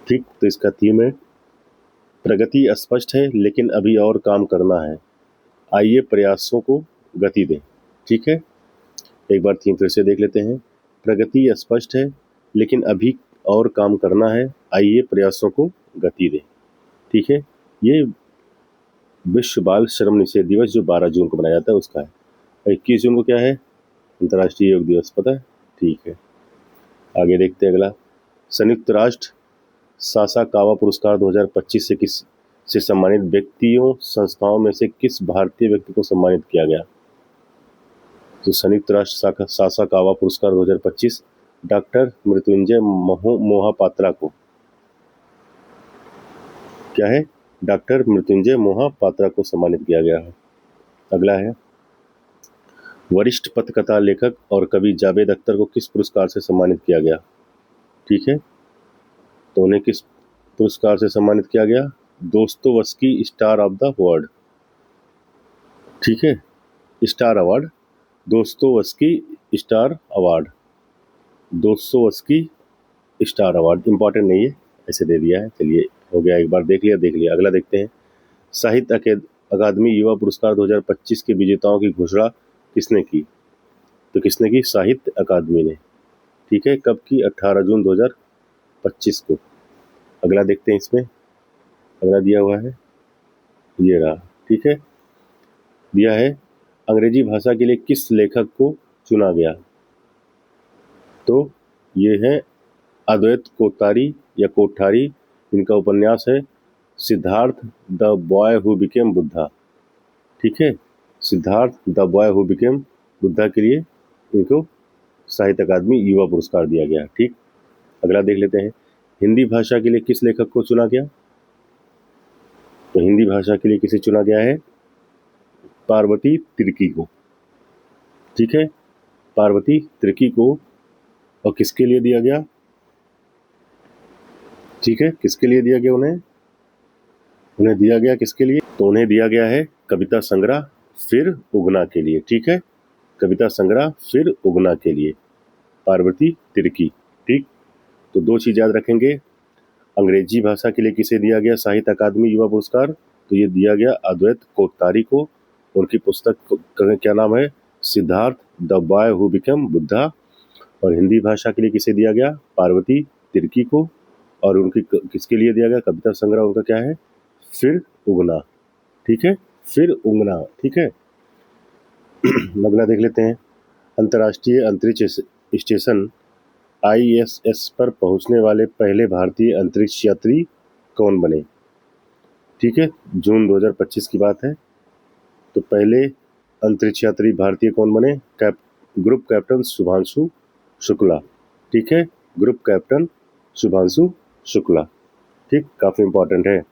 ठीक, तो इसका थीम है, प्रगति स्पष्ट है लेकिन अभी और काम करना है, आइए प्रयासों को गति दें। ठीक है, एक बार थीम फिर से देख लेते हैं, प्रगति स्पष्ट है लेकिन अभी और काम करना है, आइए प्रयासों को गति दें। ठीक है, ये विश्व बाल श्रम निषेध दिवस जो 12 जून को मनाया जाता है उसका है। 21 जून को क्या है? अंतर्राष्ट्रीय योग दिवस, पता है? ठीक है, आगे देखते हैं। अगला, संयुक्त राष्ट्र सासाकावा पुरस्कार 2025 से सम्मानित व्यक्तियों संस्थाओं में से किस भारतीय व्यक्ति को सम्मानित किया गया? तो संयुक्त राष्ट्र सासाकावा पुरस्कार 2025 डॉक्टर मृत्युंजय मोहापात्रा को। क्या है? डॉक्टर मृत्युंजय मोहापात्रा को सम्मानित किया गया है। अगला है, वरिष्ठ पत्रकारिता लेखक और कवि जावेद अख्तर को किस पुरस्कार से सम्मानित किया गया? ठीक है, तो उन्हें किस पुरस्कार से सम्मानित किया गया? Dostoevsky star of the world. ठीक है, star award, Dostoevsky star award, Dostoevsky star award. Important नहीं है, ऐसे दे दिया है। चलिए, हो गया, एक बार देख लिया। अगला देखते हैं, साहित्य अकादमी युवा पुरस्कार 2025 के विजेताओं की घोषणा किसने की? तो किसने की? साहित्य अकादमी ने। ठीक है, कब की? 18 जून 2025 को। अगला देखते हैं, इसमें अगला दिया हुआ है, ये रहा। ठीक है, दिया है, अंग्रेजी भाषा के लिए किस लेखक को चुना गया? तो ये है अद्वैत कोठारी या कोठारी, इनका उपन्यास है Siddharth the boy who became Buddha. ठीक है, Siddharth the boy who became Buddha के लिए इनको साहित्य अकादमी युवा पुरस्कार दिया गया। ठीक, अगला देख लेते हैं, हिंदी भाषा के लिए किस लेखक को चुना गया? तो हिंदी भाषा के लिए किसे चुना गया है? पार्वती तिर्की को। ठीक है, पार्वती तिर्की को। और किसके लिए दिया गया? ठीक है, किसके लिए दिया गया उन्हें दिया गया किसके लिए? तो उन्हें दिया गया है कविता संग्रह फिर उगना के लिए। ठीक है, कविता संग्रह फिर उगना के लिए, पार्वती तिर्की। ठीक, तो दो चीज याद रखेंगे, अंग्रेजी भाषा के लिए किसे दिया गया साहित्य अकादमी युवा पुरस्कार? तो ये दिया गया अद्वैत कोत्तारी को। उनकी पुस्तक का क्या नाम है? Siddharth the boy who become Buddha. और हिंदी भाषा के लिए किसे दिया गया? पार्वती तिर्की को। और उनकी किसके लिए दिया गया कविता संग्रह? उनका क्या है? फिर उगना। ठीक है, फिर उगना। ठीक है। अगला देख लेते हैं। अंतर्राष्ट्रीय अंतरिक्ष स्टेशन ISS पर पहुंचने वाले पहले भारतीय अंतरिक्ष यात्री कौन बने? ठीक है, जून 2025 की बात है। तो पहले अंतरिक्ष यात्री भारतीय कौन बने? Group captain Shubhanshu Shukla. ठीक है, ग्रुप कैप्टन शुभांशु शुक्ला। ठीक, काफी इंपॉर्टेंट है।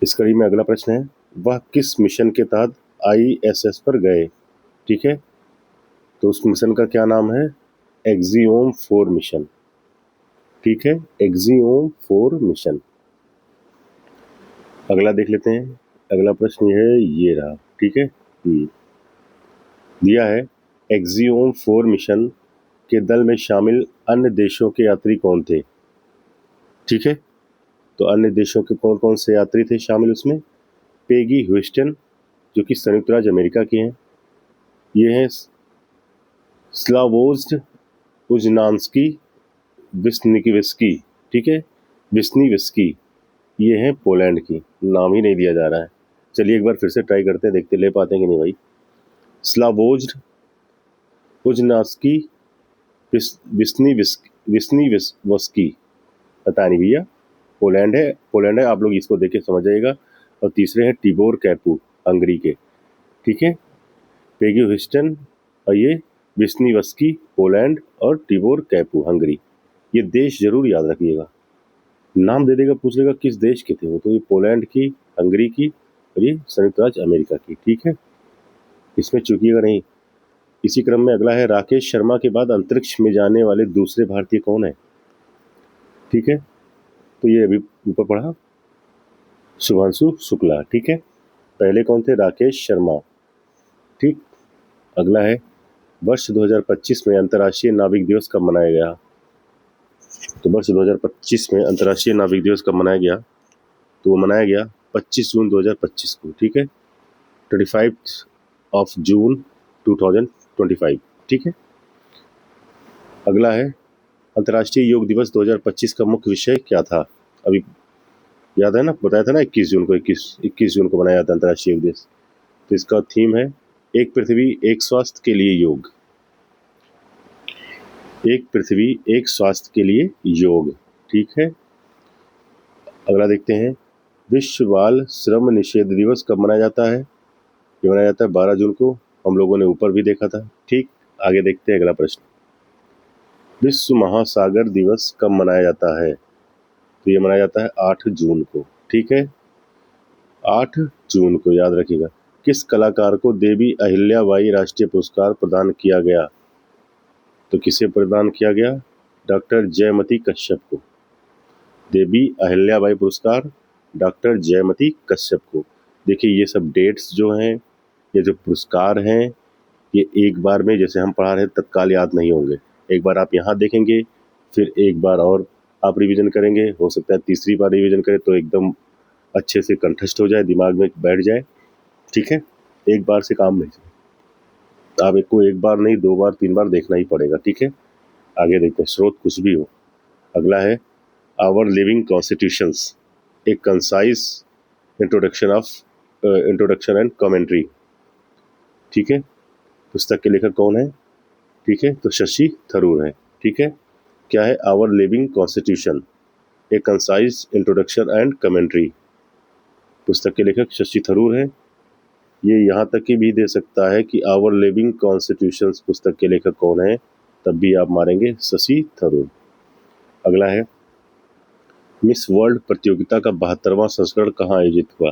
इस कड़ी में अगला प्रश्न है, वह किस मिशन के तहत ISS पर गए? ठीक है, तो उस मिशन का क्या नाम है? Axiom 4 mission. ठीक है, एक्सियोम 4 मिशन। अगला देख लेते हैं। अगला प्रश्न है ये रहा। ठीक है, दिया है एक्सियोम 4 मिशन के दल में शामिल अन्य देशों के यात्री कौन थे? ठीक है, तो अन्य देशों के कौन कौन से यात्री थे शामिल उसमें? पेगी ह्यूस्टन, जो कि संयुक्त राज्य अमेरिका की हैं। ये हैं स्लावोज्ड उजनान्स्की विस्निविस्की। ठीक है, विस्निविस्की। ये हैं पोलैंड की। नाम ही नहीं दिया जा रहा है। चलिए एक बार फिर से ट्राई करते हैं, देखते ले पाते हैं कि नहीं भाई। स्लावोज्ड उजनास्की विस्निविस्की। पता नहीं भैया, पोलैंड है। पोलैंड है, आप लोग इसको देख के समझ जाइएगा। और तीसरे हैं टिबोर कैपू, हंगरी के। ठीक है, पेगी ह्यूस्टन और ये विस्निवस्की पोलैंड और टिबोर कैपू हंगरी। ये देश जरूर याद रखिएगा। नाम दे देगा, पूछ लेगा किस देश के थे वो, तो ये पोलैंड की, हंगरी की और ये संयुक्त राज्य अमेरिका की। ठीक है, इसमें चूकिएगा नहीं। इसी क्रम में अगला है, राकेश शर्मा के बाद अंतरिक्ष में जाने वाले दूसरे भारतीय कौन है? ठीक है, तो ये अभी ऊपर पढ़ा, शुभांशु शुक्ला। ठीक है, पहले कौन थे? राकेश शर्मा। ठीक, अगला है, वर्ष 2025 में अंतर्राष्ट्रीय नाविक दिवस कब मनाया गया? तो वर्ष 2025 में अंतर्राष्ट्रीय नाविक दिवस कब मनाया गया? तो वो मनाया गया 25 जून 2025 को। ठीक है, 25 जून 2025। ठीक है, अगला है, अंतर्राष्ट्रीय योग दिवस 2025 का मुख्य विषय क्या था? अभी याद है ना, बताया था ना 21 जून को, 21 जून को बनाया था अंतर्राष्ट्रीय योग दिवस। तो इसका थीम है एक पृथ्वी एक स्वास्थ्य के लिए योग। एक पृथ्वी एक स्वास्थ्य के लिए योग। ठीक है, अगला देखते हैं, विश्व बाल श्रम निषेध दिवस कब मनाया जाता है? ये मनाया जाता है 12 जून को। हम लोगों ने ऊपर भी देखा था। ठीक, आगे देखते हैं अगला प्रश्न, विश्व महासागर दिवस कब मनाया जाता है? तो ये मनाया जाता है 8 जून को। ठीक है, 8 जून को याद रखिएगा। किस कलाकार को देवी अहिल्याबाई राष्ट्रीय पुरस्कार प्रदान किया गया? तो किसे प्रदान किया गया? डॉक्टर जयमती कश्यप को। देवी अहिल्याबाई पुरस्कार डॉक्टर जयमती कश्यप को। देखिए ये सब डेट्स जो हैं, ये जो पुरस्कार हैं, ये एक बार में, जैसे हम पढ़ा रहे हैं, तत्काल याद नहीं होंगे। एक बार आप यहाँ देखेंगे, फिर एक बार और आप रिवीजन करेंगे, हो सकता है तीसरी बार रिवीजन करें तो एकदम अच्छे से कंठस्थ हो जाए, दिमाग में बैठ जाए। ठीक है, एक बार से काम नहीं चलेगा। आप को एक बार नहीं, 2 बार 3 बार देखना ही पड़ेगा। ठीक है, आगे देखते हैं, स्रोत कुछ भी हो। अगला है, our living constitutions, a concise introduction and commentary. ठीक है, पुस्तक के लेखक कौन है? ठीक है, तो शशि थरूर है। ठीक है, क्या है? Our living constitution, a concise introduction and commentary. पुस्तक के लेखक शशि थरूर है। ये यहाँ तक की भी दे सकता है कि आवर लिविंग कॉन्स्टिट्यूशन पुस्तक के लेखक कौन है, तब भी आप मारेंगे शशि थरूर। अगला है, मिस वर्ल्ड प्रतियोगिता का 72वां संस्करण कहाँ आयोजित हुआ?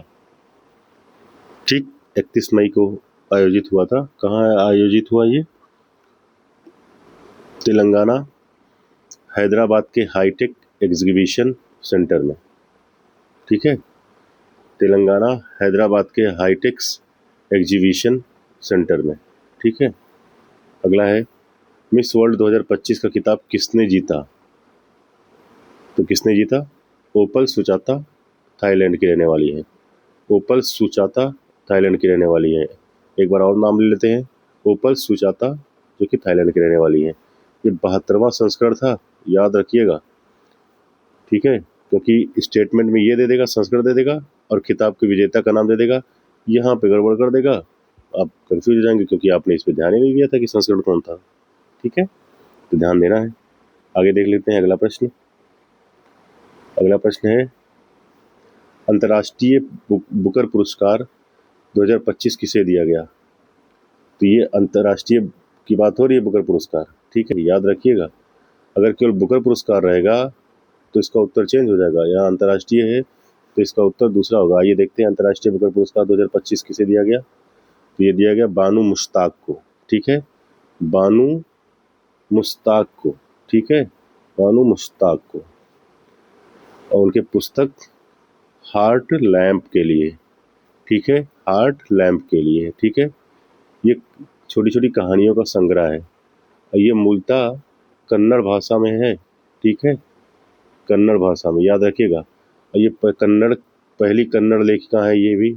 ठीक, 31 मई को आयोजित हुआ था। कहाँ आयोजित हुआ ये? तेलंगाना, हैदराबाद के हाईटेक एग्जीबिशन सेंटर में। ठीक है, तेलंगाना हैदराबाद के हाईटेक्स एग्जीबिशन सेंटर में। ठीक है, अगला है, मिस वर्ल्ड 2025 का खिताब किसने जीता? तो किसने जीता? ओपल सुचाता, थाईलैंड की रहने वाली है। ओपल सुचाता थाईलैंड की रहने वाली है। एक बार और नाम ले लेते हैं, ओपल सुचाता, जो कि थाईलैंड की रहने वाली है। ये 72वां संस्करण था, याद रखिएगा, ठीक है, क्योंकि स्टेटमेंट में ये दे देगा, संस्करण दे देगा, और खिताब के विजेता का नाम दे देगा, यहाँ पे गड़बड़ कर देगा, आप कंफ्यूज हो जाएंगे, क्योंकि आपने इस पर ध्यान ही नहीं दिया था कि संस्करण कौन था। ठीक है, तो ध्यान देना है। आगे देख लेते हैं अगला प्रश्न। अगला प्रश्न है, अंतर्राष्ट्रीय बुकर पुरस्कार 2025 किसे दिया गया? तो ये अंतर्राष्ट्रीय की बात हो रही है, बुकर पुरस्कार, ठीक है, याद रखिएगा। अगर केवल बुकर पुरस्कार रहेगा तो इसका उत्तर चेंज हो जाएगा, यहाँ अंतर्राष्ट्रीय है तो इसका उत्तर दूसरा होगा। आइए देखते हैं अंतर्राष्ट्रीय बुकर पुरस्कार 2025 किसे दिया गया। तो ये दिया गया बानू मुश्ताक को, ठीक है, बानू मुश्ताक को, ठीक है, बानू मुश्ताक को, और उनके पुस्तक हार्ट लैम्प के लिए, ठीक है, हार्ट लैम्प के लिए, ठीक है। ये छोटी छोटी कहानियों का संग्रह है, और ये मूलतः कन्नड़ भाषा में है, ठीक है, कन्नड़ भाषा में, याद रखिएगा। और ये कन्नड़, पहली कन्नड़ लेखिका है, ये भी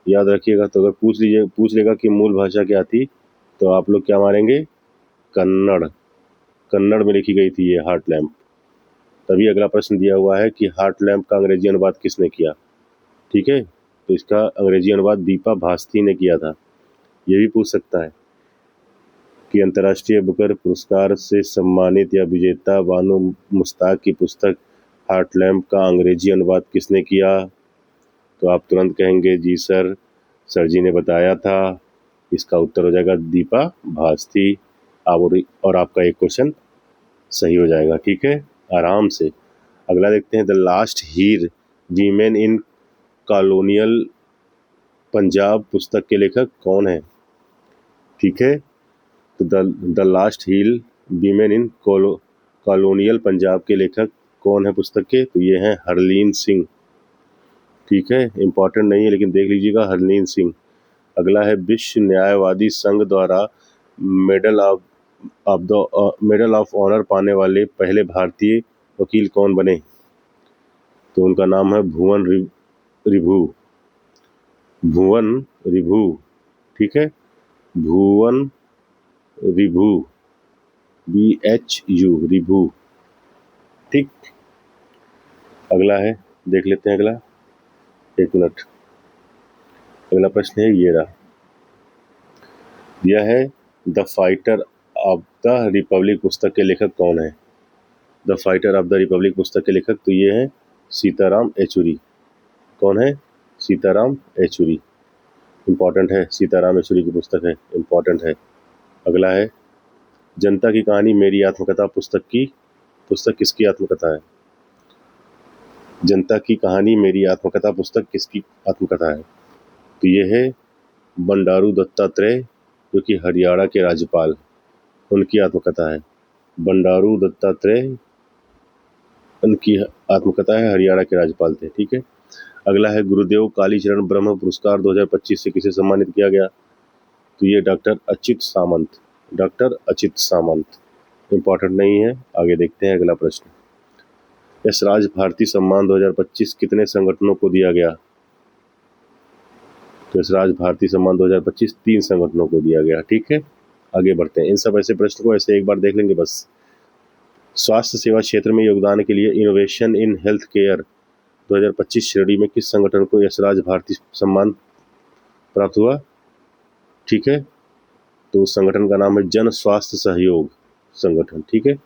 याद रखिएगा। तो अगर पूछ लेगा कि मूल भाषा क्या थी, तो आप लोग क्या मारेंगे, कन्नड़, कन्नड़ में लिखी गई थी ये हार्ट लैम्प। तभी अगला प्रश्न दिया हुआ है कि हार्ट लैम्प का अंग्रेजी अनुवाद किसने किया, ठीक है, तो इसका अंग्रेजी अनुवाद दीपा भास्ती ने किया था। ये भी पूछ सकता है कि अंतर्राष्ट्रीय बुकर पुरस्कार से सम्मानित या विजेता बानू मुश्ताक की पुस्तक हार्ट लैम्प का अंग्रेजी अनुवाद किसने किया? तो आप तुरंत कहेंगे जी सर, सर जी ने बताया था। इसका उत्तर हो जाएगा दीपा भास्ती। और आपका एक क्वेश्चन सही हो जाएगा, ठीक है, आराम से। अगला देखते हैं, the last Heer women in colonial Punjab पुस्तक के लेखक कौन है? ठीक है, तो the last heel women in colonial Punjab के लेखक कौन है पुस्तक के? तो ये हैं हरलीन सिंह, ठीक है, इंपॉर्टेंट नहीं है लेकिन देख लीजिएगा, हरलीन सिंह। अगला है, विश्व न्यायवादी संघ द्वारा मेडल ऑफ ऑनर पाने वाले पहले भारतीय वकील कौन बने? तो उनका नाम है भुवन रिभु, ठीक है, भुवन रिभु, BHU, रिभु, ठीक। अगला है, देख लेते हैं अगला, एक मिनट। अगला प्रश्न है, ये रहा, दिया है, the fighter of the Republic पुस्तक के लेखक कौन है? The fighter of the Republic पुस्तक के लेखक तो ये हैं सीताराम येचुरी। कौन है? सीताराम येचुरी। इम्पॉर्टेंट है, सीताराम येचुरी की पुस्तक है, इम्पॉर्टेंट है। अगला है, जनता की कहानी मेरी आत्मकथा पुस्तक किसकी आत्मकथा है? जनता की कहानी मेरी आत्मकथा पुस्तक किसकी आत्मकथा है? तो ये है बंडारू दत्तात्रेय, जो कि हरियाणा के राज्यपाल, उनकी आत्मकथा है। बंडारू दत्तात्रेय, उनकी आत्मकथा है, हरियाणा के राज्यपाल थे, ठीक है। अगला है, गुरुदेव कालीचरण ब्रह्म पुरस्कार 2025 से किसे सम्मानित किया गया? तो ये डॉक्टर अच्युत सामंत। इम्पॉर्टेंट नहीं है। आगे देखते हैं अगला प्रश्न, यशराज भारती सम्मान 2025 कितने संगठनों को दिया गया? तो यशराज भारती सम्मान 2025 3 संगठनों को दिया गया, ठीक है। आगे बढ़ते हैं, इन सब ऐसे प्रश्न को ऐसे एक बार देख लेंगे बस। स्वास्थ्य सेवा क्षेत्र में योगदान के लिए इनोवेशन इन हेल्थ केयर 2025 श्रेणी में किस संगठन को यशराज भारती सम्मान प्राप्त हुआ? ठीक है, तो उस संगठन का नाम है जन स्वास्थ्य सहयोग संगठन, ठीक है,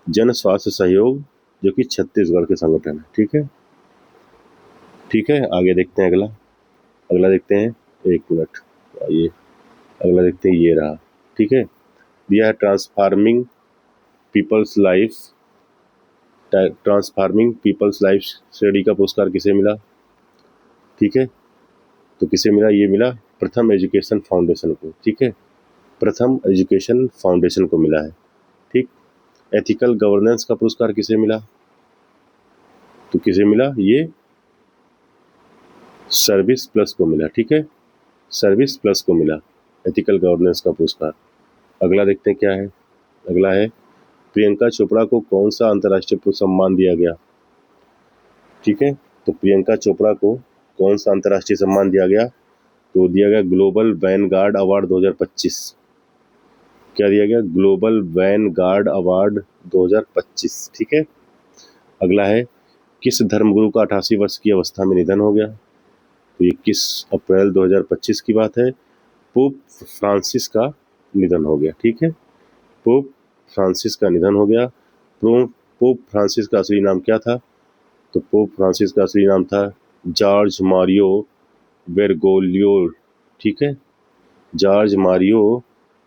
जन स्वास्थ्य सहयोग, जो कि छत्तीसगढ़ के संगठन है, ठीक है, ठीक है। आगे देखते हैं अगला देखते हैं, एक मिनट, आइए अगला देखते हैं, ये रहा, ठीक है, दिया है ट्रांसफार्मिंग पीपल्स लाइफ श्रेणी का पुरस्कार किसे मिला? ठीक है, तो किसे मिला? ये मिला प्रथम एजुकेशन फाउंडेशन को, ठीक है, प्रथम एजुकेशन फाउंडेशन को मिला है, ठीक। एथिकल गवर्नेंस का पुरस्कार किसे मिला? तो किसे मिला? ये सर्विस प्लस को मिला, ठीक है, सर्विस प्लस को मिला एथिकल गवर्नेंस का पुरस्कार। अगला देखते हैं क्या है। अगला है, प्रियंका चोपड़ा को कौन सा अंतर्राष्ट्रीय सम्मान दिया गया? ठीक है, तो प्रियंका चोपड़ा को कौन सा अंतर्राष्ट्रीय सम्मान दिया गया? तो दिया गया ग्लोबल वैनगार्ड अवार्ड 2025। क्या दिया गया? Global Vanguard award 2025। ठीक है। अगला है, किस धर्मगुरु का 88 वर्ष की अवस्था में निधन हो गया? तो 21 अप्रैल 2025 की बात है। पोप फ्रांसिस का निधन हो गया। ठीक है, पोप फ्रांसिस का निधन हो गया। पोप फ्रांसिस का असली नाम क्या था? तो पोप फ्रांसिस का असली नाम था जॉर्ज मारियो बेरगोलियो। ठीक है, जॉर्ज मारियो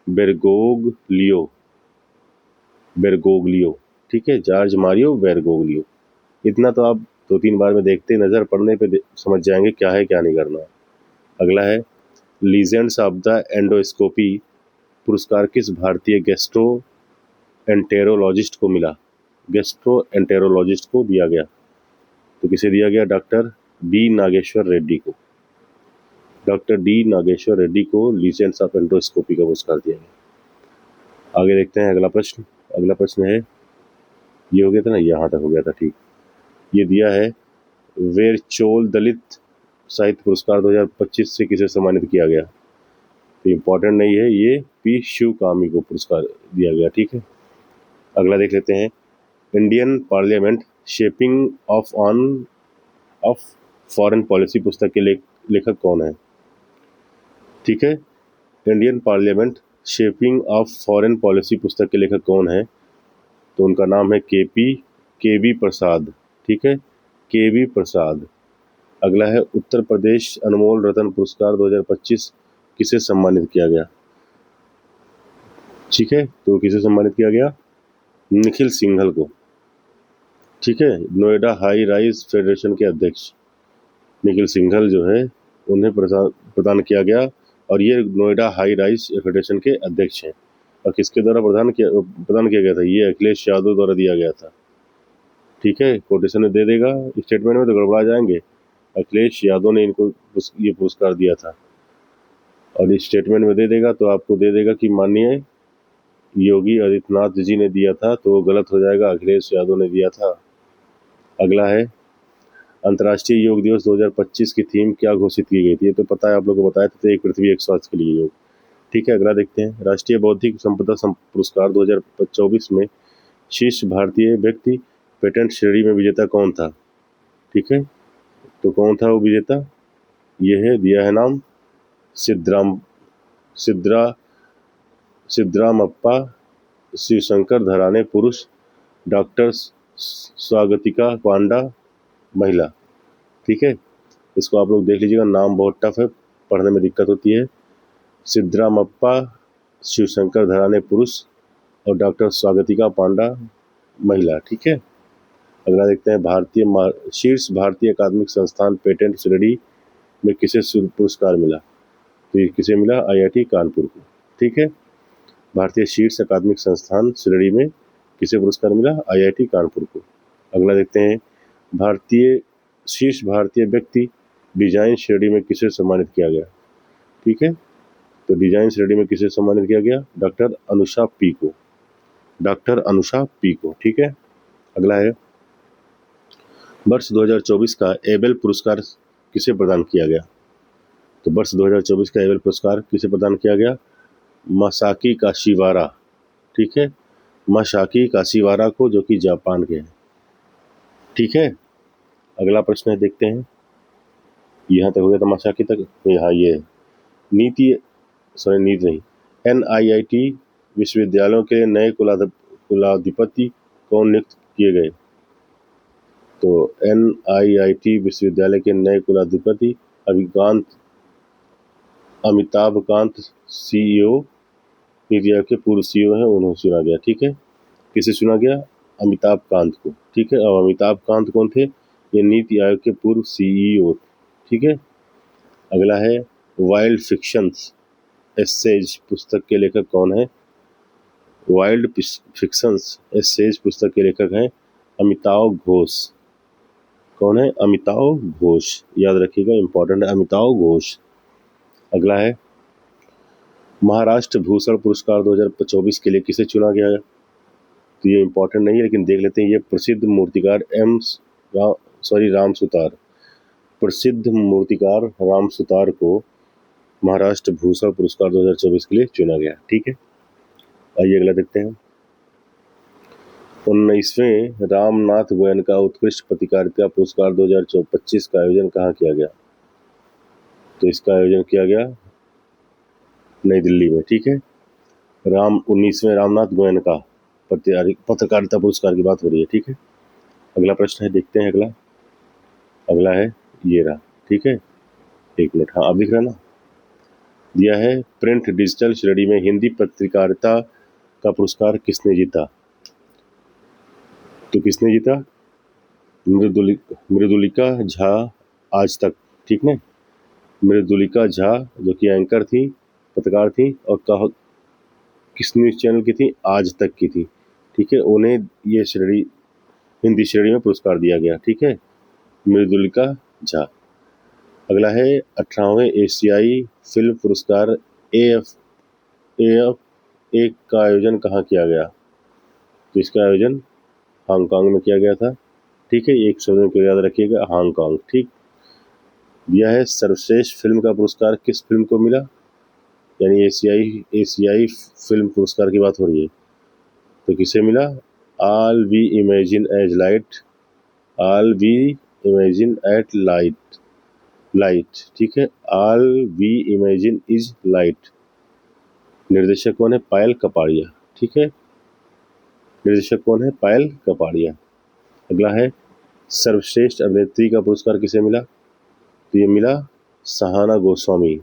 बेरगोग्लियो। ठीक है, जॉर्ज मारियो बेरगोग्लियो। इतना तो आप 2-3 बार में देखते, नज़र पड़ने पे समझ जाएंगे क्या है क्या नहीं करना। अगला है, लीजेंड्स ऑफ द एंडोस्कोपी पुरस्कार किस भारतीय गैस्ट्रो एंटेरोलॉजिस्ट को मिला? गैस्ट्रो एंटेरोलॉजिस्ट को दिया गया। तो किसे दिया गया? डॉक्टर डी नागेश्वर रेड्डी को। डॉक्टर डी नागेश्वर रेड्डी को लीजेंड्स ऑफ एंडोस्कोपी का पुरस्कार दिया गया। आगे देखते हैं अगला प्रश्न। अगला प्रश्न है, ये हो गया था ना, यहाँ तक हो गया था। ठीक, ये दिया है, वेरचोल दलित साहित्य पुरस्कार 2025 से किसे सम्मानित किया गया? तो इम्पोर्टेंट नहीं है, ये पी शिवकामी को पुरस्कार दिया गया। ठीक है, अगला देख लेते हैं, Indian parliament shaping of foreign policy पुस्तक के लेखक कौन है? ठीक है, Indian parliament shaping of foreign policy पुस्तक के लेखक कौन है? तो उनका नाम है के वी प्रसाद। ठीक है, के वी प्रसाद। अगला है, उत्तर प्रदेश अनमोल रत्न पुरस्कार 2025 किसे सम्मानित किया गया? ठीक है, तो किसे सम्मानित किया गया? निखिल सिंघल को। ठीक है, नोएडा हाई राइज फेडरेशन के अध्यक्ष निखिल सिंघल जो है, उन्हें प्रदान किया गया। और ये नोएडा हाई राइज फेडरेशन के अध्यक्ष हैं। और किसके द्वारा प्रदान किया गया था? ये अखिलेश यादव द्वारा दिया गया था। ठीक है, कोटेशन में दे देगा, स्टेटमेंट में तो गड़बड़ा जाएंगे। अखिलेश यादव ने इनको ये पुरस्कार दिया था, और इस स्टेटमेंट में दे देगा तो आपको दे देगा कि माननीय योगी आदित्यनाथ जी ने दिया था, तो गलत हो जाएगा, अखिलेश यादव ने दिया था। अगला है, अंतर्राष्ट्रीय योग दिवस 2025 की थीम क्या घोषित की गई थी? ये तो पता है, आप लोगों को बताया था, एक पृथ्वी एक स्वास्थ्य के लिए योग। ठीक है, अगला देखते हैं, राष्ट्रीय बौद्धिक संपदा पुरस्कार 2024 में शीर्ष भारतीय व्यक्ति पेटेंट श्रेणी में विजेता कौन था? ठीक है, तो कौन था वो विजेता? ये है, दिया है नाम सिद्धरामप्पा शिवशंकर धराने पुरुष, डॉक्टर स्वागतिका पांडा महिला। ठीक है, इसको आप लोग देख लीजिएगा, नाम बहुत टफ है, पढ़ने में दिक्कत होती है। सिद्धरामप्पा शिवशंकर धराने पुरुष और डॉक्टर स्वागतिका पांडा महिला। ठीक है, अगला देखते हैं, शीर्ष भारतीय अकादमिक संस्थान पेटेंट श्रेणी में किसे पुरस्कार मिला? तो ये किसे मिला? IIT कानपुर को। ठीक है, भारतीय शीर्ष अकादमिक संस्थान श्रेणी में किसे पुरस्कार मिला? IIT कानपुर को। अगला देखते हैं, शीर्ष भारतीय व्यक्ति डिजाइन श्रेणी में किसे सम्मानित किया गया? ठीक है, तो डिजाइन श्रेणी में किसे सम्मानित किया गया? डॉक्टर अनुषा पी को। डॉक्टर अनुषा पी को। ठीक है, अगला है, वर्ष 2024 का एबेल पुरस्कार किसे प्रदान किया गया? तो वर्ष 2024 का एबेल पुरस्कार किसे प्रदान किया गया? मासाकी काशिवारा। ठीक है, मासाकी काशिवारा को, जो कि जापान के हैं। ठीक है, अगला प्रश्न है, देखते हैं, यहाँ तक हो गया था मासाकी तक। यहाँ ये नीति नहीं, NIIT विश्वविद्यालयों के नए कुलाधिपति कौन नियुक्त किए गए? तो NIIT विश्वविद्यालय के नए कुलाधिपति अमिताभ कांत CEO, नीति आयोग के पूर्व CEO हैं, उन्हें चुना गया। ठीक है, किसे चुना गया? अमिताभ कांत को। ठीक है, और अमिताभ कांत कौन थे? ये नीति आयोग के पूर्व CEO। ठीक है, अगला है, वाइल्ड फिक्शंस एसेज पुस्तक के लेखक कौन है? वाइल्ड फिक्शंस एसेज पुस्तक के लेखक हैं अमिताव घोष। कौन है? अमिताव घोष, याद रखिएगा, इंपॉर्टेंट है, अमिताव घोष। अगला है, महाराष्ट्र भूषण पुरस्कार 2024 के लिए किसे चुना गया है? तो ये इंपॉर्टेंट नहीं है, लेकिन देख लेते हैं, ये प्रसिद्ध मूर्तिकार राम सुतार प्रसिद्ध मूर्तिकार राम सुतार को महाराष्ट्र भूषण पुरस्कार 2024 के लिए चुना गया। ठीक है, आइए अगला देखते हैं। 19वें रामनाथ गोयनका उत्कृष्ट पत्रकारिता पुरस्कार 2025 का आयोजन कहाँ किया गया? तो इसका आयोजन किया गया नई दिल्ली में। ठीक है, 19वें रामनाथ गोयनका पत्रकारिता पुरस्कार की बात हो रही है। ठीक है, अगला प्रश्न है, देखते हैं अगला है ये रहा। ठीक है, एक मिनट, हाँ आप दिख रहा ना। दिया है, प्रिंट डिजिटल श्रेणी में हिंदी पत्रकारिता का पुरस्कार किसने जीता? तो किसने जीता? मृदुलिका झा आज तक। ठीक ना, मृदुलिका झा जो कि एंकर थी, पत्रकार थी और किस न्यूज़ चैनल की थी? आज तक की थी। ठीक है, उन्हें ये श्रेणी हिंदी श्रेणी में पुरस्कार दिया गया। ठीक है, मृदुलिका झा। अगला है 18वें एशियाई फिल्म पुरस्कार AFA का आयोजन कहाँ किया गया? तो इसका आयोजन हांगकांग में किया गया था। ठीक है, एक शब्द में याद रखिएगा, हांगकांग। ठीक, दिया है, सर्वश्रेष्ठ फिल्म का पुरस्कार किस फिल्म को मिला? यानी एशियाई फिल्म पुरस्कार की बात हो रही है, तो किसे मिला? All we imagine as light, all we imagine at light. ठीक है, all we imagine is light. निर्देशक कौन है? पायल कपाड़िया। ठीक है, निर्देशक कौन है? पायल कपाड़िया। अगला है, सर्वश्रेष्ठ अभिनेत्री का पुरस्कार किसे मिला? तो ये मिला सहाना गोस्वामी।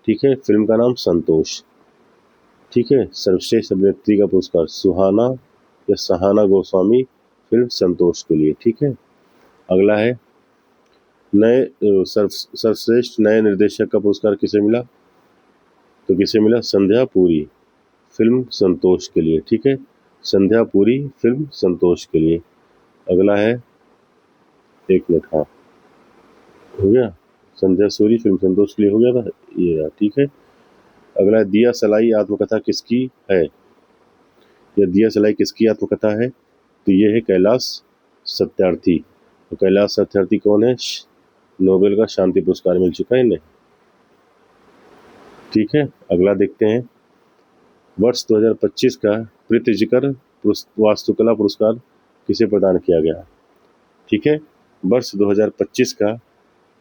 ठीक है, फिल्म का नाम संतोष। ठीक है, सर्वश्रेष्ठ अभिनेत्री का पुरस्कार सुहाना या सहाना गोस्वामी, फिल्म संतोष के लिए। ठीक है, अगला है, सर्वश्रेष्ठ नए निर्देशक का पुरस्कार किसे मिला? तो किसे मिला? संध्या पुरी, फिल्म संतोष के लिए। ठीक है, संध्या पुरी, फिल्म संतोष के लिए। अगला है, एक मिनट, हाँ हो गया, संध्या सूरी, फिल्म संतोष के लिए हो गया था ये रहा। ठीक है, अगला है, दिया सलाई आत्मकथा किसकी है? या दिया सलाई किसकी आत्मकथा है? तो ये है कैलाश सत्यार्थी। तो कैलाश सत्यार्थी कौन है? नोबेल का शांति पुरस्कार मिल चुका है इन्हें। ठीक है, अगला देखते हैं, वर्ष 2025 का प्रीतिजिकर वास्तुकला पुरस्कार किसे प्रदान किया गया? ठीक है, वर्ष 2025 का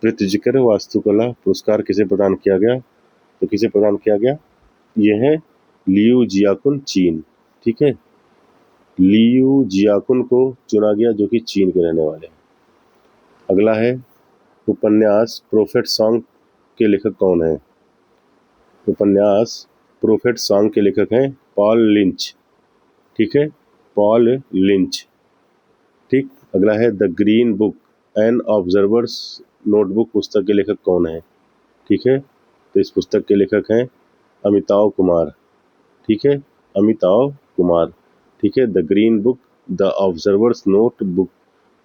प्रीतिजिकर वास्तुकला पुरस्कार किसे प्रदान किया गया? तो किसे प्रदान किया गया? ये है लियू जियाकुन, चीन। ठीक है, लियू जियाकुन को चुना गया, जो कि चीन के रहने वाले हैं। अगला है, उपन्यास प्रोफेट सॉन्ग के लेखक कौन है? उपन्यास प्रोफेट सॉन्ग के लेखक हैं पॉल लिंच। ठीक है, पॉल लिंच। ठीक, अगला है, the green book an observer's notebook पुस्तक के लेखक कौन है? ठीक है, तो इस पुस्तक के लेखक हैं अमिताव कुमार। ठीक है, अमिताव कुमार। ठीक है, the green book the observers note book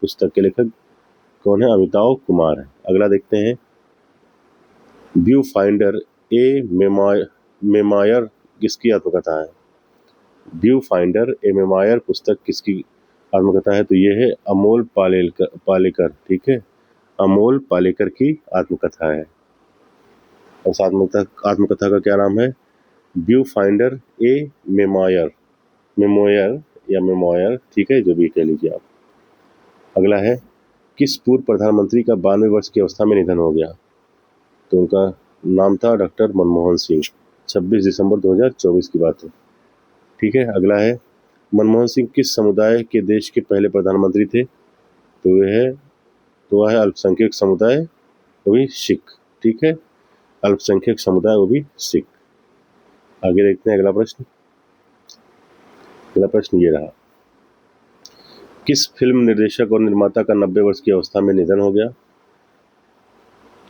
पुस्तक के लेखक कौन है? अमिताव कुमार है। अगला देखते हैं, व्यू फाइंडर मेमायर किसकी आत्मकथा है? व्यू फाइंडर मेमायर पुस्तक किसकी आत्मकथा है? तो ये है अमोल पालेकर। ठीक है, अमोल पालेकर की आत्मकथा है। और आत्मकथा का क्या नाम है? View finder memoir. ठीक है, जो भी कह लीजिए आप। अगला है, किस पूर्व प्रधानमंत्री का 92 वर्ष की अवस्था में निधन हो गया? तो उनका नाम था डॉक्टर मनमोहन सिंह। 26 दिसंबर 2024 की बात है। ठीक है, अगला है, मनमोहन सिंह किस समुदाय के देश के पहले प्रधानमंत्री थे? तो वह है अल्पसंख्यक समुदाय, वो भी सिख। ठीक है, अल्पसंख्यक समुदाय, वो भी सिख। आगे देखते हैं अगला प्रश्न ये रहा, किस फिल्म निर्देशक और निर्माता का 90 वर्ष की अवस्था में निधन हो गया?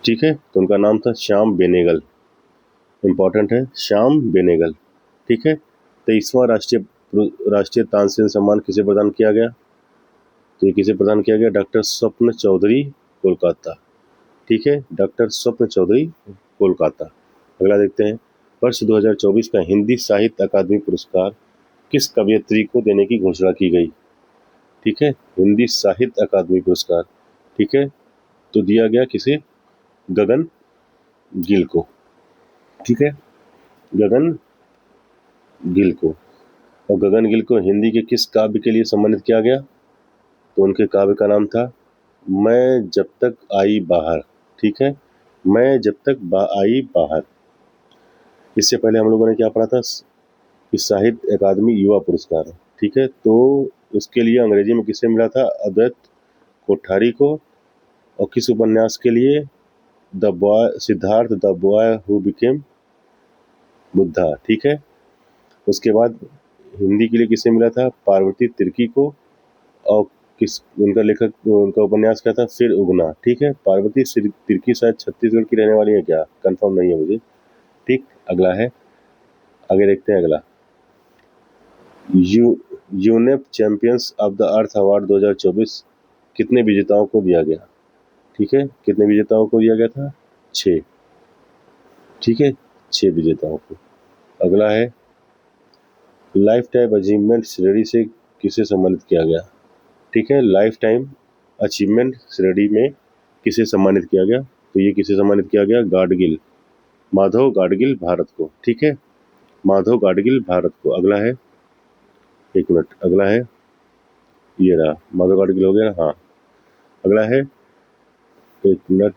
ठीक है, तो उनका नाम था श्याम बेनेगल। इंपॉर्टेंट है, श्याम बेनेगल। ठीक है, 23वां राष्ट्रीय तानसेन सम्मान किसे प्रदान किया गया? तो ये किसे प्रदान किया गया? डॉक्टर स्वप्न चौधरी, कोलकाता। ठीक है, डॉक्टर स्वप्न चौधरी, कोलकाता। अगला देखते हैं, वर्ष 2024 का हिंदी साहित्य अकादमी पुरस्कार किस कवयित्री को देने की घोषणा की गई? ठीक है, हिंदी साहित्य अकादमी पुरस्कार। ठीक है, तो दिया गया किसे? गगन गिल को। ठीक है, गगन गिल को। और गगन गिल को हिंदी के किस काव्य के लिए सम्मानित किया गया? तो उनके काव्य का नाम था मैं जब तक आई बाहर। ठीक है, मैं जब तक आई बाहर। इससे पहले हम लोगों ने क्या पढ़ा था कि साहित्य अकादमी युवा पुरस्कार। ठीक है, तो उसके लिए अंग्रेजी में किसे मिला था? अद्वैत कोठारी को। और किस उपन्यास के लिए? The boy, Siddharth the boy who became Buddha. ठीक है, उसके बाद हिंदी के लिए किसे मिला था? पार्वती तिर्की को। और किस उनका लेखक, उनका उपन्यास क्या था? फिर उगना। ठीक है, पार्वती तिर्की शायद छत्तीसगढ़ की रहने वाली है क्या? कंफर्म नहीं है मुझे। ठीक, अगला है, आगे देखते हैं अगला। UNEP champions of the earth award 2024 कितने विजेताओं को दिया गया? ठीक है, कितने विजेताओं को दिया गया था? 6। ठीक है, 6 विजेताओं को। अगला है, लाइफ टाइम अचीवमेंट श्रेणी से किसे सम्मानित किया गया? ठीक है, लाइफ टाइम अचीवमेंट श्रेणी में किसे सम्मानित किया गया? तो ये किसे सम्मानित किया गया? गाडगिल, माधव गाडगिल भारत को। ठीक है, माधव गाडगिल भारत को। अगला है, एक मिनट, अगला है, ये रहा, माधव गाडगिल हो गया। हाँ, अगला है, एक मिनट,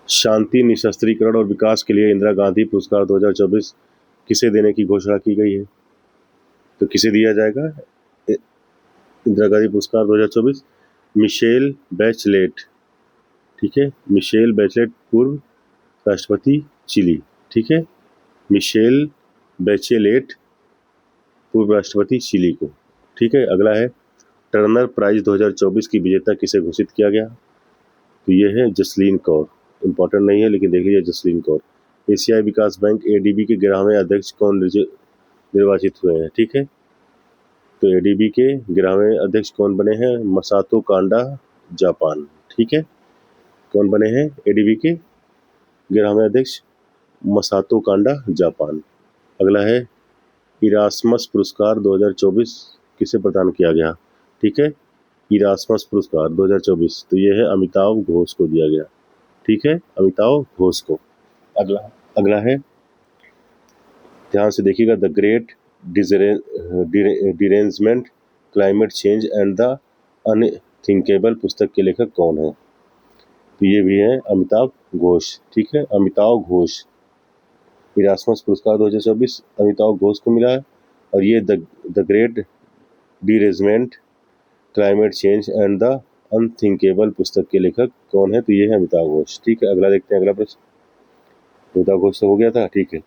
शांति निशस्त्रीकरण और विकास के लिए इंदिरा गांधी पुरस्कार 2024 किसे देने की घोषणा की गई है? तो किसे दिया जाएगा इंदिरा गांधी पुरस्कार 2024? Michelle Bachelet. ठीक है, मिशेल बैचलेट, पूर्व राष्ट्रपति चिली। ठीक है, मिशेल बैचेलेट, पूर्व राष्ट्रपति चिली को। ठीक है, अगला है, टर्नर प्राइज 2024 की विजेता किसे घोषित किया गया? तो ये है जसलीन कौर। इंपॉर्टेंट नहीं है लेकिन देख लीजिए, जसलीन कौर। एशियाई विकास बैंक एडीबी के 11वें अध्यक्ष कौन निर्वाचित हुए हैं? ठीक है, तो एडीबी के 11वें अध्यक्ष कौन बने हैं? मसातो कांडा, जापान। ठीक है, कौन बने हैं एडीबी के 11वें अध्यक्ष? मसातो कांडा, जापान। अगला है, इरास्मस पुरस्कार 2024 किसे प्रदान किया गया? ठीक है, इरास्मस पुरस्कार 2024, तो ये है अमिताभ घोष को दिया गया। ठीक है, अमिताभ घोष को। अगला अगला है, ध्यान से देखिएगा, the great derangement, climate change and the unthinkable पुस्तक के लेखक कौन है? तो ये भी है अमिताभ घोष। ठीक है, अमिताभ घोष। इरास्मस पुरस्कार 2024 अमिताभ घोष को मिला है। और ये the great derangement, climate change and the unthinkable पुस्तक के लेखक कौन है? तो ये है अमिताभ घोष। ठीक है, अगला देखते हैं, अगला प्रश्न। अमिताभ घोष तो हो गया था। ठीक है,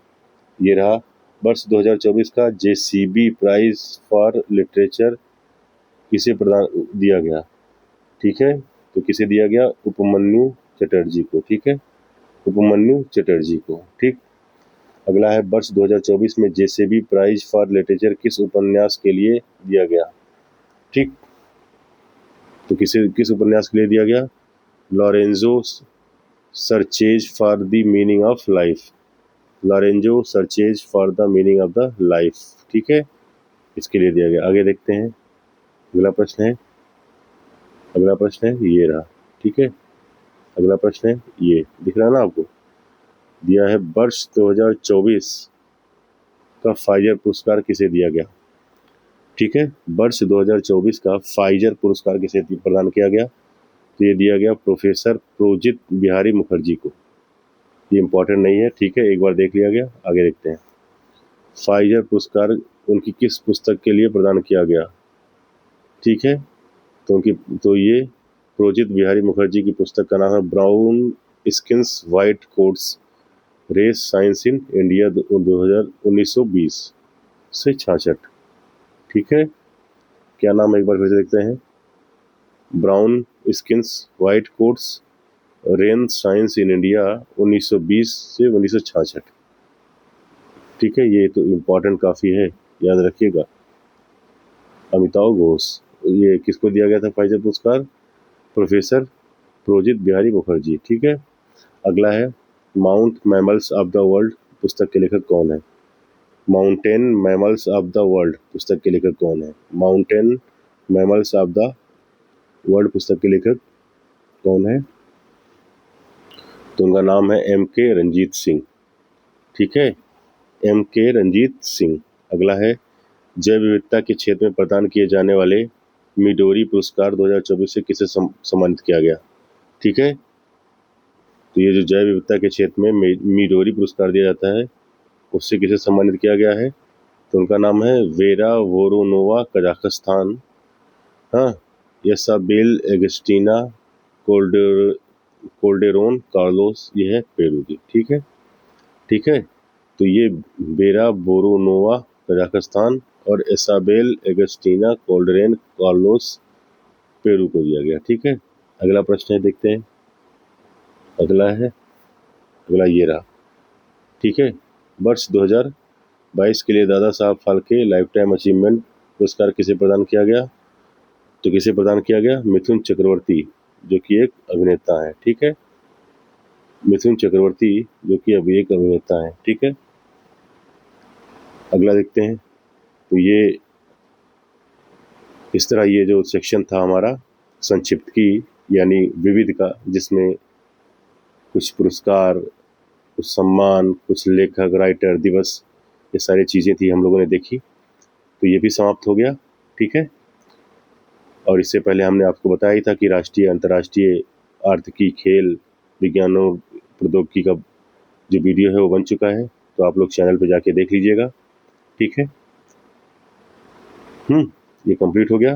ये रहा, वर्ष 2024 का जेसीबी प्राइज फॉर लिटरेचर किसे प्रदान दिया गया? ठीक है, तो किसे दिया गया? उपमन्यु चटर्जी को। ठीक है, उपमन्यु चटर्जी को। ठीक, अगला है, वर्ष 2024 में जेसीबी प्राइज फॉर लिटरेचर किस उपन्यास के लिए दिया गया? ठीक, तो किस उपन्यास के लिए दिया गया? Lorenzo searches for the meaning of life. Lorenzo searches for the meaning of the life. ठीक है, इसके लिए दिया गया। आगे देखते हैं, अगला प्रश्न है, अगला प्रश्न है, ये रहा। ठीक है, अगला प्रश्न है, ये दिख रहा है ना आपको? दिया है, वर्ष 2024 का फाइजर पुरस्कार किसे दिया गया? ठीक है, वर्ष 2024 का फाइजर पुरस्कार किसे प्रदान किया गया? तो ये दिया गया प्रोफेसर प्रोजित बिहारी मुखर्जी को। ये इंपॉर्टेंट नहीं है। ठीक है, एक बार देख लिया गया। आगे देखते हैं, फाइजर पुरस्कार उनकी किस पुस्तक के लिए प्रदान किया गया? ठीक है, तो ये प्रोजित बिहारी मुखर्जी की पुस्तक का नाम है brown skins white coats, race science in India 1920 से 66। ठीक है, क्या नाम है एक बार फिर से देखते हैं? Brown skins white quotes, rain science in India 1920 से 1966। ठीक है, ये तो इम्पोर्टेंट काफ़ी है, याद रखिएगा। अमिताभ घोष, ये किसको दिया गया था फाइजर पुरस्कार? प्रोफेसर प्रोजित बिहारी मुखर्जी। ठीक है, अगला है, mount mammals of the world पुस्तक के लेखक कौन है? Mountain mammals of the world पुस्तक के लेखक कौन है? Mountain mammals of the world पुस्तक के लेखक कौन है? तो उनका नाम है M.K. रंजीत सिंह। ठीक है, M.K. रंजीत सिंह। अगला है, जैव विविधता के क्षेत्र में प्रदान किए जाने वाले मिडोरी पुरस्कार 2024 से किसे सम्मानित किया गया? ठीक है, तो ये जो जैव विविधता के क्षेत्र में मिडोरी पुरस्कार दिया जाता है, उससे किसे सम्मानित किया गया है? तो उनका नाम है वेरा वोरोनोवा, कजाकिस्तान। हाँ, यसाबेल एगस्टीना कोल्डेरोन कार्लोस, ये है पेरू की। ठीक है, ठीक है, तो ये वेरा वोरोनोवा कजाकिस्तान और इसाबेल एगस्टीना कोल्डेरेन कार्लोस पेरू को दिया गया। ठीक है, अगला प्रश्न है, देखते हैं। अगला ये रहा। ठीक है, वर्ष 2022 के लिए Dada Saheb Phalke life time achievement पुरस्कार किसे प्रदान किया गया? तो किसे प्रदान किया गया? मिथुन चक्रवर्ती, जो कि एक अभिनेता है। ठीक है, मिथुन चक्रवर्ती, जो कि अभी एक अभिनेता है। ठीक है, अगला देखते हैं। तो ये इस तरह ये जो सेक्शन था हमारा संक्षिप्त की यानी विविध का, जिसमें कुछ पुरस्कार, कुछ सम्मान, कुछ लेखक, राइटर दिवस, ये सारी चीज़ें थी हम लोगों ने देखी। तो ये भी समाप्त हो गया। ठीक है, और इससे पहले हमने आपको बताया ही था कि राष्ट्रीय अंतर्राष्ट्रीय आर्थिकी, खेल, विज्ञानों, प्रौद्योगिकी का जो वीडियो है वो बन चुका है, तो आप लोग चैनल पे जाके देख लीजिएगा। ठीक है, ये कंप्लीट हो गया।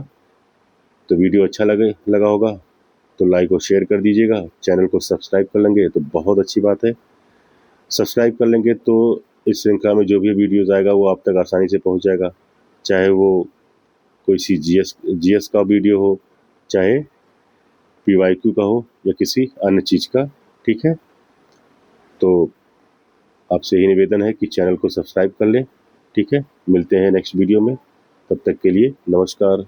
तो वीडियो अच्छा लगा होगा तो लाइक और शेयर कर दीजिएगा। चैनल को सब्सक्राइब कर लेंगे तो बहुत अच्छी बात है। सब्सक्राइब कर लेंगे तो इस श्रृंखला में जो भी वीडियोज़ आएगा वो आप तक आसानी से पहुंच जाएगा, चाहे वो कोई सी जीएस का वीडियो हो, चाहे PYQ का हो, या किसी अन्य चीज़ का। ठीक है, तो आपसे यही निवेदन है कि चैनल को सब्सक्राइब कर लें। ठीक है, मिलते हैं नेक्स्ट वीडियो में, तब तक के लिए नमस्कार।